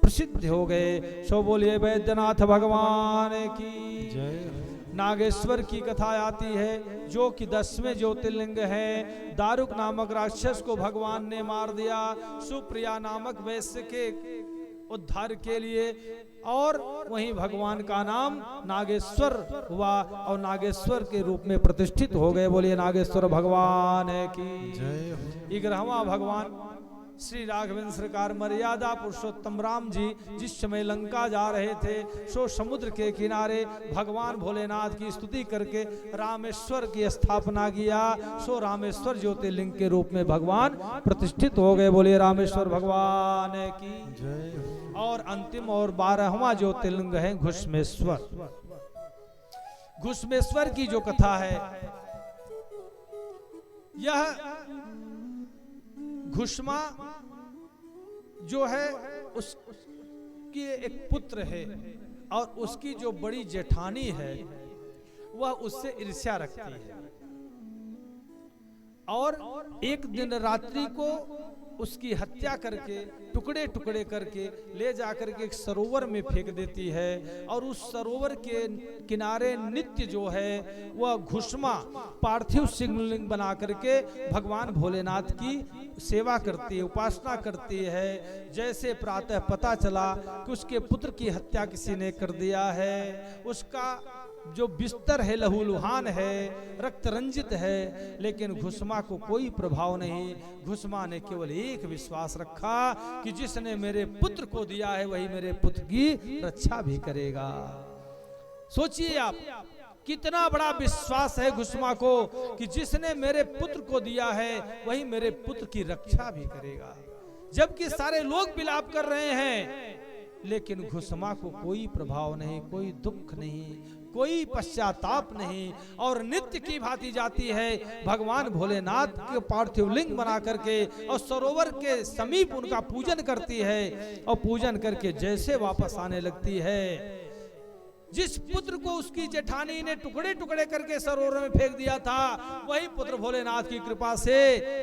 प्रसिद्ध हो गए। सो बोलिए बैद्यनाथ भगवान की जय हो। नागेश्वर की कथा आती है जो कि 10वें ज्योतिर्लिंग है। दारुक नामक राक्षस को भगवान ने मार दिया सुप्रिया नामक वैश्य के उद्धार के लिए और वहीं भगवान का नाम नागेश्वर हुआ और नागेश्वर के रूप में प्रतिष्ठित हो गए। बोलिए नागेश्वर भगवान की जय हो। 11वां भगवान श्री राघवेंद्र सरकार मर्यादा पुरुषोत्तम राम जी जिस समय लंका जा रहे थे सो समुद्र के किनारे भगवान भोलेनाथ की स्तुति करके रामेश्वर की स्थापना किया। सो रामेश्वर ज्योतिर्लिंग के रूप में भगवान प्रतिष्ठित हो गए। बोलिए रामेश्वर भगवान की जय हो। और अंतिम और 12वां ज्योतिर्लिंग है घुश्मेश्वर। घुश्मेश्वर की जो कथा है, यह घुष्मा जो है उसकी एक पुत्र है और उसकी जो बड़ी जेठानी है वह उससे ईर्ष्या रखती है और एक दिन रात्रि को उसकी हत्या करके टुकड़े टुकड़े करके ले जाकर के एक सरोवर में फेंक देती है और उस सरोवर के किनारे नित्य जो है वह घुष्मा पार्थिव शिवलिंग बना करके भगवान भोलेनाथ की सेवा करती है, उपासना करती है। जैसे प्रातः पता चला कि उसके पुत्र की हत्या किसी ने कर दिया है, उसका जो बिस्तर है लहूलुहान है, रक्त रंजित है, लेकिन घुष्मा को कोई प्रभाव नहीं। घुष्मा ने केवल एक विश्वास रखा कि जिसने मेरे पुत्र को दिया है वही मेरे पुत्र की रक्षा भी करेगा। सोचिए आप कितना बड़ा विश्वास है घुष्मा को कि जिसने मेरे पुत्र को दिया है वही मेरे पुत्र की रक्षा भी करेगा। जबकि सारे लोग विलाप कर रहे हैं लेकिन घुष्मा को कोई प्रभाव नहीं, कोई दुख नहीं, कोई पश्चाताप नहीं और नित्य की भांति जाती है भगवान भोलेनाथ के पार्थिव लिंग बना करके और सरोवर के समीप उनका पूजन करती है और पूजन करके जैसे वापस आने लगती है, जिस पुत्र को उसकी जेठानी ने टुकड़े टुकड़े करके सरोवर में फेंक दिया था वही पुत्र भोलेनाथ की कृपा से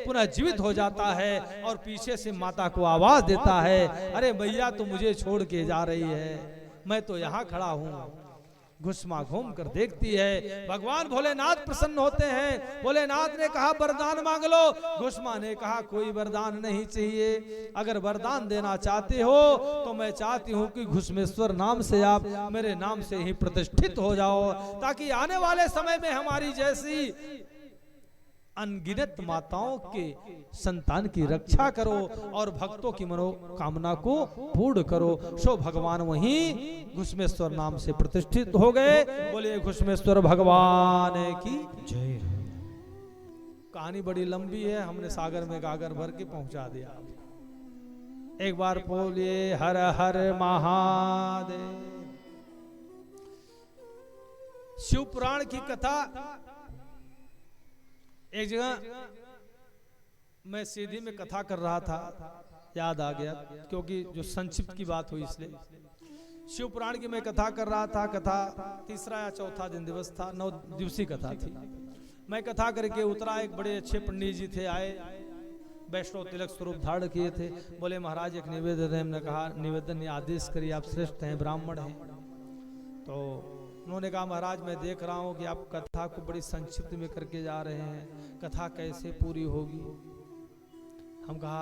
पुनः जीवित हो जाता है और पीछे से माता को आवाज देता है, अरे भैया तो मुझे छोड़ के जा रही है, मैं तो यहाँ खड़ा हूँ। घुसमा घूम कर देखती है। भगवान भोलेनाथ प्रसन्न होते हैं। भोलेनाथ ने कहा वरदान मांग लो। घुसमा ने कहा कोई वरदान नहीं चाहिए, अगर वरदान देना चाहते हो तो मैं चाहती हूँ कि घुसमेश्वर नाम से आप मेरे नाम से ही प्रतिष्ठित हो जाओ, ताकि आने वाले समय में हमारी जैसी अनगिनत माताओं के संतान की रक्षा करो और भक्तों की मनोकामना को पूर्ण करो। सो भगवान वहीं घुसमेश्वर नाम से प्रतिष्ठित हो गए। बोले घुसमेश्वर भगवान की जय। कहानी बड़ी लंबी है, हमने सागर में गागर भर के पहुंचा दिया। एक बार बोलिए हर हर महादेव। शिव पुराण की कथा एक जगह मैं सीधी में कथा कर रहा था, याद आ गया क्योंकि जो संक्षिप्त की बात हुई इसलिए। शिव पुराण की मैं कथा कर रहा था। कथा तीसरा या चौथा दिन दिवस था, 9 दिवसीय कथा थी। मैं कथा करके उतरा, एक बड़े अच्छे पंडित जी थे, आए, वैष्णव तिलक स्वरूप धारण किए थे। बोले महाराज एक निवेदन है। हमने कहा निवेदन या आदेश करिए, आप श्रेष्ठ हैं, ब्राह्मण हैं। तो उन्होंने कहा महाराज मैं देख रहा हूँ कि आप कथा को बड़ी संक्षिप्त में करके जा रहे हैं, कथा कैसे पूरी होगी। हम कहा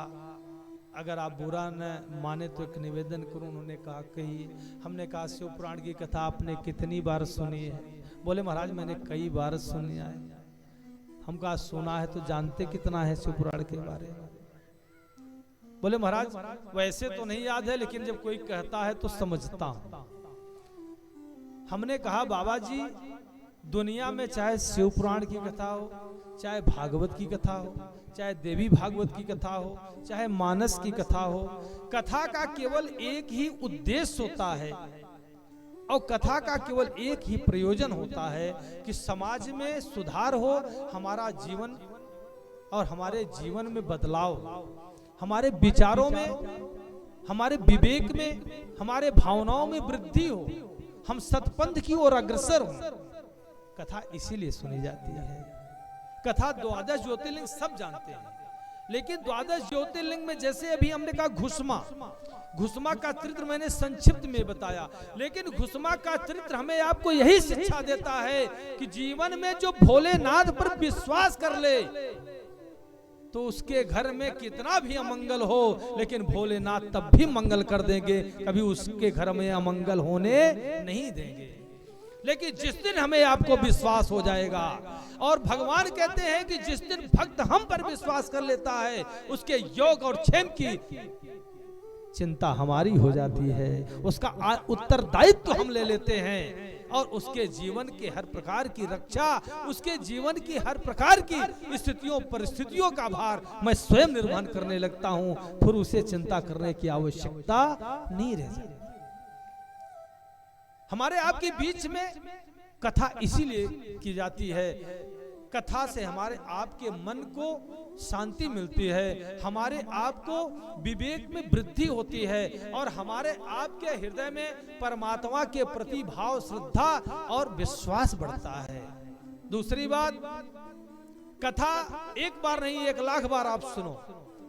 अगर आप बुरा न माने तो एक निवेदन करूं। उन्होंने कहा कहिए। हमने कहा शिव पुराण की कथा आपने कितनी बार सुनी है। बोले महाराज मैंने कई बार सुनी है। हम कहा सुना है तो जानते कितना है शिव पुराण के बारे में। बोले महाराज वैसे तो नहीं याद है, लेकिन जब कोई कहता है तो समझता हूं। हमने कहा बाबा जी दुनिया में चाहे शिव पुराण की कथा हो, चाहे भागवत की कथा हो, चाहे देवी भागवत की कथा हो, चाहे मानस की कथा हो, कथा का केवल एक ही उद्देश्य होता है और कथा का केवल एक ही प्रयोजन होता है कि समाज में सुधार हो, हमारा जीवन और हमारे जीवन में बदलाव, हमारे विचारों में, हमारे विवेक में, हमारे भावनाओं में वृद्धि हो, हम सतपंथ की ओर अग्रसर हो। कथा इसीलिए सुनी जाती है। कथा 12 ज्योतिर्लिंग सब जानते हैं, लेकिन 12 ज्योतिर्लिंग में जैसे अभी हमने कहा घुसमा का चरित्र मैंने संक्षिप्त में बताया, लेकिन घुसमा का चरित्र हमें आपको यही शिक्षा देता है कि जीवन में जो भोलेनाथ पर विश्वास कर ले तो उसके घर में कितना भी अमंगल हो, लेकिन भोलेनाथ तब भी मंगल कर देंगे, कभी उसके घर में अमंगल होने नहीं देंगे। लेकिन जिस दिन हमें आपको विश्वास हो जाएगा, और भगवान कहते हैं कि जिस दिन भक्त हम पर विश्वास कर लेता है उसके योग और क्षेम की चिंता हमारी हो जाती है, उसका उत्तरदायित्व हम ले लेते हैं और उसके जीवन के हर प्रकार की रक्षा, उसके जीवन की हर प्रकार की स्थितियों परिस्थितियों का भार मैं स्वयं निर्वहन करने लगता हूं। फिर उसे चिंता करने की आवश्यकता नहीं रह जाती। हमारे आपके बीच में कथा इसीलिए की जाती है, कथा से हमारे आपके मन को शांति मिलती है, हमारे आपको विवेक में वृद्धि होती है और हमारे आपके हृदय में परमात्मा के प्रति भाव, श्रद्धा और विश्वास बढ़ता है। दूसरी बात, कथा एक बार नहीं 1 लाख बार आप सुनो,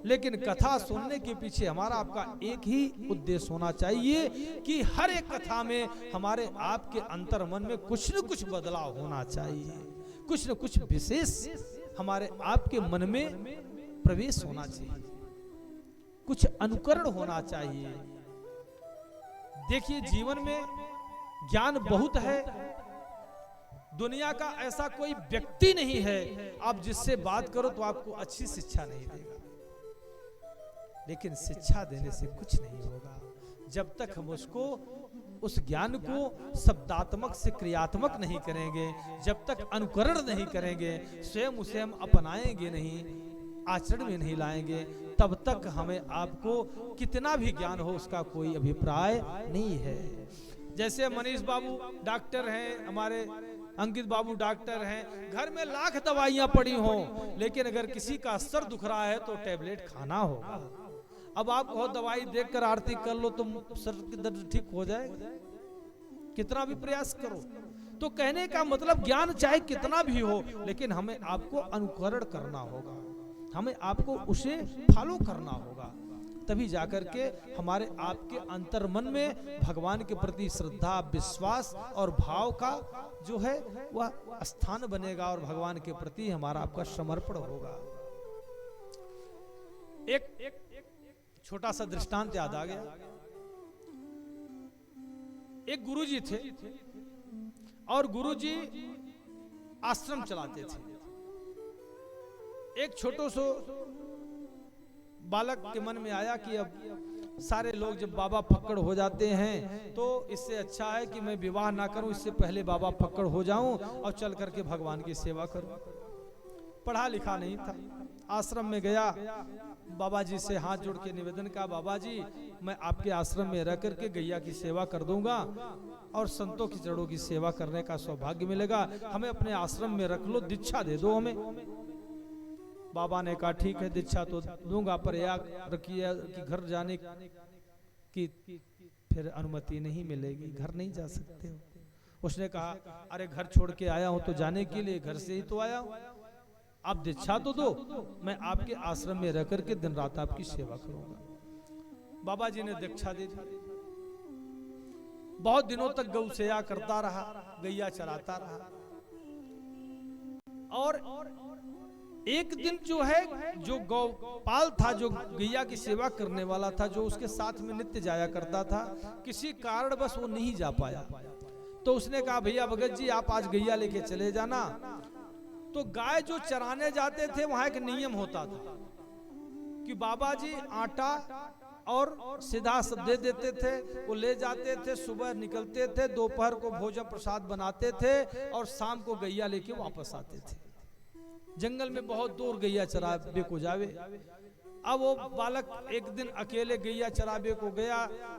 लेकिन कथा सुनने के पीछे हमारा आपका एक ही उद्देश्य होना चाहिए कि हर एक कथा में हमारे आपके अंतर मन में कुछ न कुछ बदलाव होना चाहिए, कुछ न कुछ विशेष हमारे आपके मन में प्रवेश होना चाहिए, कुछ अनुकरण होना चाहिए। देखिए जीवन में ज्ञान बहुत है, दुनिया का ऐसा कोई व्यक्ति नहीं है आप जिससे बात करो तो आपको अच्छी शिक्षा नहीं देगा, लेकिन शिक्षा देने से कुछ नहीं होगा जब तक हम उसको उस ज्ञान को शब्दात्मक से क्रियात्मक नहीं करेंगे, जब तक अनुकरण नहीं करेंगे, स्वयं उसे हम अपनाएंगे नहीं, आचरण में नहीं लाएंगे, तब तक हमें आपको कितना भी ज्ञान हो उसका कोई अभिप्राय नहीं है। जैसे मनीष बाबू डॉक्टर हैं, हमारे अंकित बाबू डॉक्टर हैं, घर में लाख दवाइयां पड़ी हों, लेकिन अगर किसी का सर दुख रहा है तो टैबलेट खाना होगा। अब आप बहुत दवाई देखकर आरती कर लो तो सर की दर्द ठीक हो जाएगा, कितना भी प्रयास करो। तो कहने का मतलब ज्ञान चाहे कितना भी हो, लेकिन हमें आपको अनुकरण करना होगा, हमें आपको उसे फॉलो करना होगा। तभी जाकर के हमारे आपके अंतर्मन में भगवान के प्रति श्रद्धा, विश्वास और भाव का जो है वह स्थान बनेगा और भगवान के प्रति हमारा आपका समर्पण होगा। एक छोटा सा दृष्टांत याद आ गया। एक गुरुजी थे और गुरुजी आश्रम चलाते थे। एक छोटो सो बालक के मन में आया कि अब सारे लोग जब बाबा फक्कड़ हो जाते हैं तो इससे अच्छा है कि मैं विवाह ना करूं, इससे पहले बाबा फक्कड़ हो जाऊं और चल करके भगवान की सेवा करूं। पढ़ा लिखा नहीं था, आश्रम में गया, बाबा जी से हाथ जोड़ के निवेदन का, बाबा जी मैं आपके आश्रम में रह करके गैया की सेवा कर दूंगा और संतों की जड़ों की सेवा करने का सौभाग्य मिलेगा, हमें अपने आश्रम में रख लो, दीक्षा दे दो हमें। बाबा ने कहा ठीक है दीक्षा तो दूंगा, पर याद रखिए कि घर जाने की फिर अनुमति नहीं मिलेगी, घर नहीं जा सकते हो। उसने कहा अरे घर छोड़ के आया हूं तो जाने के लिए, घर से ही तो आया हूं, आप दीक्षा तो दो, मैं आपके आश्रम में रह करके दिन रात आपकी सेवा करूंगा। बाबा जी ने दीक्षा दे दी। बहुत दिनों तक गौ सेवा करता रहा, गैया चलाता रहा। और एक दिन जो है, जो गौपाल था, जो गैया की सेवा करने वाला था, जो उसके साथ में नित्य जाया करता था, किसी कारण बस वो नहीं जा पाया। तो उसने कहा भैया भगत जी आप आज गैया लेके चले जाना। तो गाय जो चराने जाते थे वहां एक नियम होता था कि बाबा जी आटा और सीधा सब दे देते थे, वो ले जाते थे, सुबह निकलते थे, दोपहर को भोजन प्रसाद बनाते थे और शाम को गैया लेके वापस आते थे। जंगल में बहुत दूर गैया चराबे को जावे। अब वो बालक एक दिन अकेले गैया चराबे को गया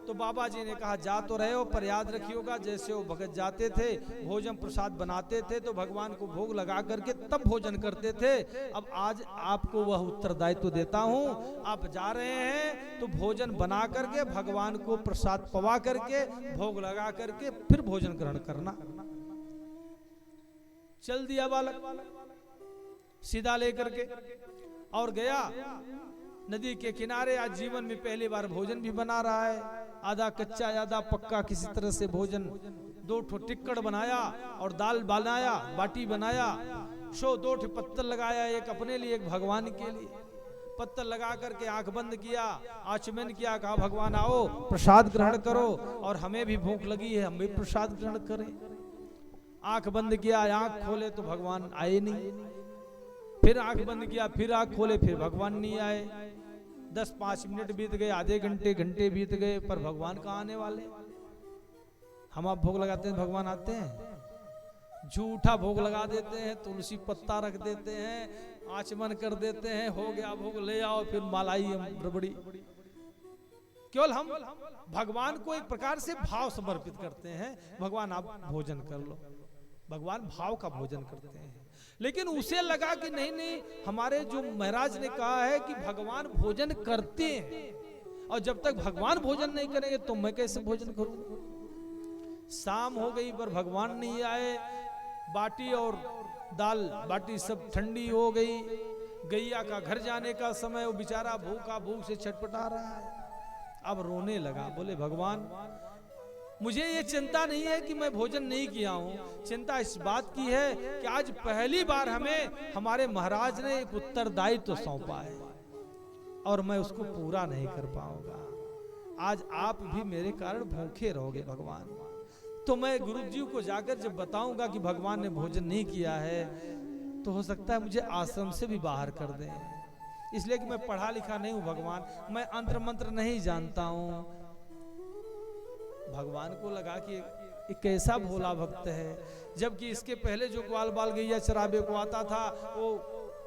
तो बाबा जी ने कहा जा तो रहे हो पर याद रखिएगा जैसे वो भगत जाते थे, भोजन प्रसाद बनाते थे तो भगवान को भोग लगा करके तब भोजन करते थे। अब आज आपको वह उत्तरदायित्व देता हूँ, आप जा रहे हैं तो भोजन बना करके भगवान को प्रसाद पवा करके भोग लगा करके फिर भोजन ग्रहण करना। चल दिया बालक सीधा लेकर के और गया नदी के किनारे। आज जीवन में पहली बार भोजन भी बना रहा है, आधा कच्चा आधा पक्का, किसी तरह से भोजन। 2 ठो टिक्कड़ बनाया और दाल बनाया, बाटी बनाया, 2 ठो पत्थर लगाया, एक अपने लिए एक भगवान के लिए। पत्थर लगा करके आंख बंद किया, आचमन किया, कहा भगवान आओ प्रसाद ग्रहण करो और हमें भी भूख लगी है, हम भी प्रसाद ग्रहण करें। आंख बंद किया, आंख खोले तो भगवान आए नहीं, फिर आंख बंद किया, फिर आंख खोले, फिर भगवान नहीं आए। 10-5 मिनट बीत गए, आधे घंटे बीत गए, पर भगवान कहाँ आने वाले। हम आप भोग लगाते हैं, भगवान आते हैं? झूठा भोग लगा देते हैं, तुलसी पत्ता रख देते हैं, आचमन कर देते हैं, हो गया भोग ले आओ, फिर मलाई रबड़ी। केवल हम भगवान को एक प्रकार से भाव समर्पित करते हैं, भगवान आप भोजन कर लो, भगवान भाव का भोजन करते हैं। लेकिन उसे लगा कि नहीं, हमारे जो महाराज ने कहा है कि भगवान भोजन करते हैं और जब तक भगवान भोजन नहीं करेंगे तो मैं कैसे भोजन करूं। शाम हो गई पर भगवान नहीं आए, बाटी और दाल बाटी सब ठंडी हो गई। गैया का घर जाने का समय, वो बेचारा भूख से छटपटा रहा है। अब रोने लगा, बोले भगवान मुझे ये चिंता नहीं है कि मैं भोजन नहीं किया हूँ, चिंता इस बात की है कि आज पहली बार हमें हमारे महाराज ने एक उत्तरदायित्व सौंपा है और मैं उसको पूरा नहीं कर पाऊंगा। आज आप भी मेरे कारण भूखे रहोगे भगवान। तो मैं गुरुजी को जाकर जब बताऊंगा कि भगवान ने भोजन नहीं किया है तो हो सकता है मुझे आश्रम से भी बाहर कर दें, इसलिए कि मैं पढ़ा लिखा नहीं हूँ भगवान, मैं अंतर मंत्र नहीं जानता हूँ। भगवान को लगा कि एक कैसा भोला भक्त है, जबकि इसके पहले जो ग्वाल बाल गैया चराबे को आता था वो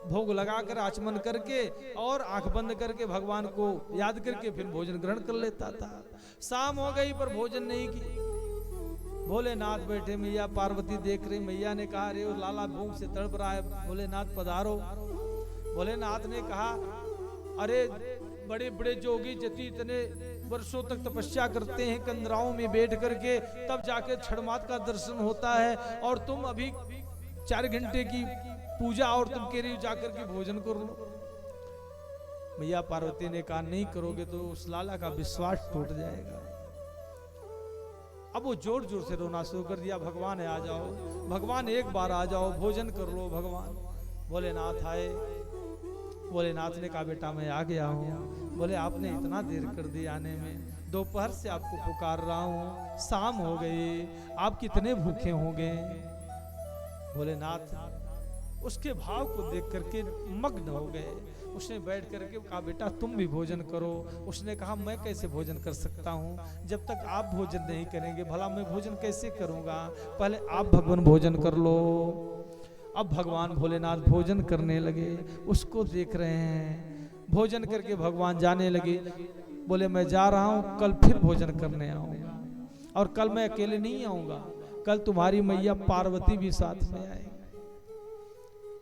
भोग लगाकर आचमन करके और आंख बंद करके भगवान को याद करके फिर भोजन ग्रहण कर लेता था। शाम हो गई पर भोजन नहीं की। भोलेनाथ बैठे, मैया पार्वती देख रही। मैया ने कहा रे लाला भूख से तड़प रहा है, भोलेनाथ पधारो। भोलेनाथ ने कहा अरे बड़े बड़े जोगी जति इतने वर्षों तक तपस्या करते हैं कंदराओं में बैठ करके, तब जाके छड़मात का दर्शन होता है, और तुम अभी 4 घंटे की पूजा और तुम कह रही हो जाकर के भोजन कर लो। मैया पार्वती ने कहा नहीं करोगे तो उस लाला का विश्वास टूट जाएगा। अब वो जोर जोर से रोना शुरू कर दिया, भगवान आ जाओ, भगवान एक बार आ जाओ, भोजन कर लो भगवान। भोलेनाथ आए। भोलेनाथ ने कहा बेटा मैं आ गया हूँ। बोले आपने इतना देर कर दी आने में, दोपहर से आपको पुकार रहा हूँ, शाम हो गई, आप कितने भूखे होंगे। भोलेनाथ उसके भाव को देख करके मग्न हो गए। उसने बैठ करके कहा बेटा तुम भी भोजन करो। उसने कहा मैं कैसे भोजन कर सकता हूँ, जब तक आप भोजन नहीं करेंगे भला मैं भोजन कैसे करूँगा, पहले आप भगवान भोजन कर लो। अब भगवान भोलेनाथ भोजन करने लगे, उसको देख रहे हैं। भोजन करके भगवान जाने लगे। बोले मैं जा रहा हूँ, कल फिर भोजन करने आऊँगा, और कल मैं अकेले नहीं आऊँगा, कल तुम्हारी मैया पार्वती भी साथ में आएगी।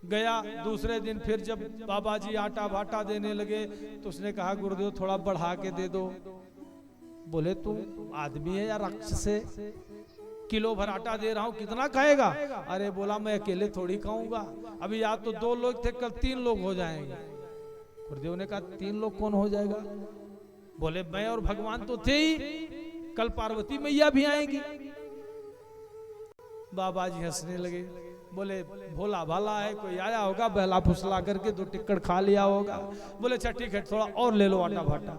गया दूसरे दिन फिर जब बाबा जी आटा भाटा देने लगे तो उसने कहा गुरुदेव थोड़ा बढ़ा के दे दो। बोले तू आदमी है या राक्षस है, किलो भर आटा दे रहा हूँ कितना खाएगा। अरे बोला मैं अकेले थोड़ी खाऊंगा, अभी या तो 2 लोग थे कल 3 लोग हो जाएंगे। गुरुदेव ने कहा 3 लोग कौन हो जाएगा। बोले मैं और भगवान तो थे ही, कल पार्वती मैया भी आएगी। बाबा जी हंसने लगे। बोले भोला भाला है, कोई आया होगा बहला फुसला करके 2 टिक्कड़ खा लिया होगा। बोले अच्छा ठीक है थोड़ा और ले लो आटा भाटा।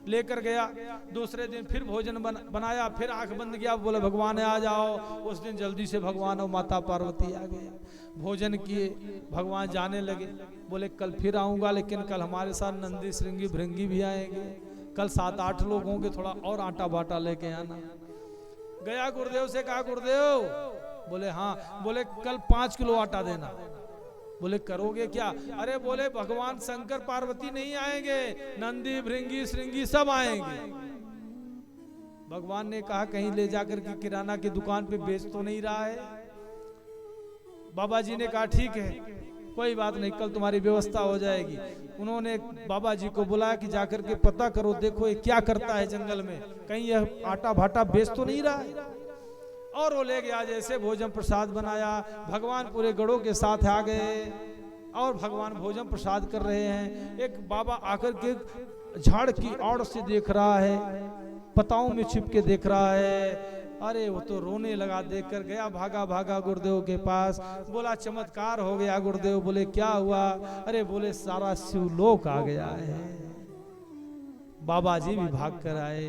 लेकर गया। दूसरे दिन फिर भोजन बनाया, फिर आंख बंद किया। बोले भगवान आ जाओ। उस दिन जल्दी से भगवान और माता पार्वती आ गए। भोजन किए, भगवान जाने लगे। बोले कल फिर आऊंगा, लेकिन कल हमारे साथ नंदी श्रृंगी भृंगी भी आएंगे, कल 7-8 लोग होंगे, थोड़ा और आटा बाटा लेके आना। गया गुरुदेव से कहा गुरुदेव। बोले हाँ। बोले कल 5 किलो आटा देना। बोले करोगे क्या। अरे बोले भगवान शंकर पार्वती नहीं आएंगे, नंदी भृंगी श्रृंगी सब आएंगे। भगवान ने कहा कहीं ले जाकर के किराना की दुकान पे बेच तो नहीं रहा है। बाबा जी ने कहा ठीक है कोई बात नहीं, कल तुम्हारी व्यवस्था हो जाएगी। उन्होंने बाबा जी को बुलाया कि जाकर के पता करो, देखो ये क्या करता है जंगल में, कहीं यह आटा भाटा बेच तो नहीं रहा है। और वो ले गया, जैसे भोजन प्रसाद बनाया, भगवान पूरे गढ़ों के साथ आ गए और भगवान भोजन प्रसाद कर रहे हैं। एक बाबा आकर के झाड़ की ओर से देख रहा है, पताओं में छिप के देख रहा है। अरे वो तो रोने लगा, देखकर गया भागा भागा गुरुदेव के पास। बोला चमत्कार हो गया गुरुदेव। बोले क्या हुआ। अरे बोले सारा शिवलोक आ गया है। बाबा जी भी भाग कर आए।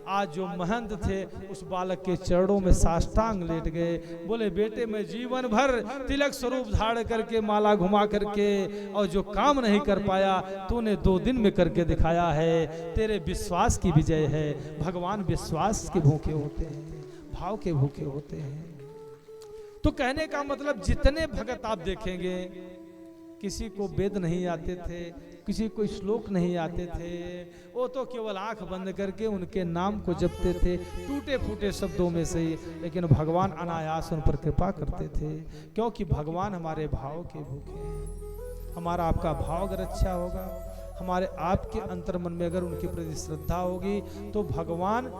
आज जो महंत थे उस बालक के चरणों में साष्टांग लेट गए। बोले बेटे मैं जीवन भर तिलक स्वरूप धारण करके माला घुमा करके और जो काम नहीं कर पाया तूने 2 दिन में करके दिखाया है। तेरे विश्वास की विजय है। भगवान विश्वास के भूखे होते हैं, भाव के भूखे होते हैं। तो कहने का मतलब जितने भगत आप देखेंगे, किसी को वेद नहीं आते थे, किसी को श्लोक नहीं आते थे, वो तो केवल आंख बंद करके उनके नाम को जपते थे टूटे फूटे शब्दों में से ही, लेकिन भगवान अनायास उन पर कृपा करते थे, क्योंकि भगवान हमारे भाव के भूखे हैं। हमारा आपका भाव अगर अच्छा होगा, हमारे आपके अंतर्मन में अगर उनके प्रति श्रद्धा होगी, तो भगवान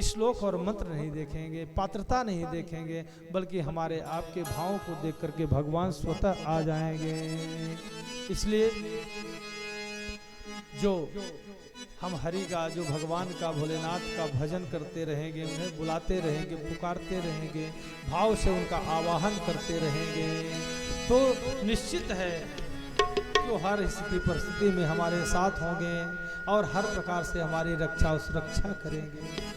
श्लोक और मंत्र नहीं देखेंगे, पात्रता नहीं देखेंगे, बल्कि हमारे आपके भावों को देख करके भगवान स्वतः आ जाएंगे। इसलिए जो हम हरि का, जो भगवान का, भोलेनाथ का भजन करते रहेंगे, उन्हें बुलाते रहेंगे, पुकारते रहेंगे, भाव से उनका आवाहन करते रहेंगे, तो निश्चित है कि वो हर स्थिति परिस्थिति में हमारे साथ होंगे और हर प्रकार से हमारी रक्षा और सुरक्षा करेंगे।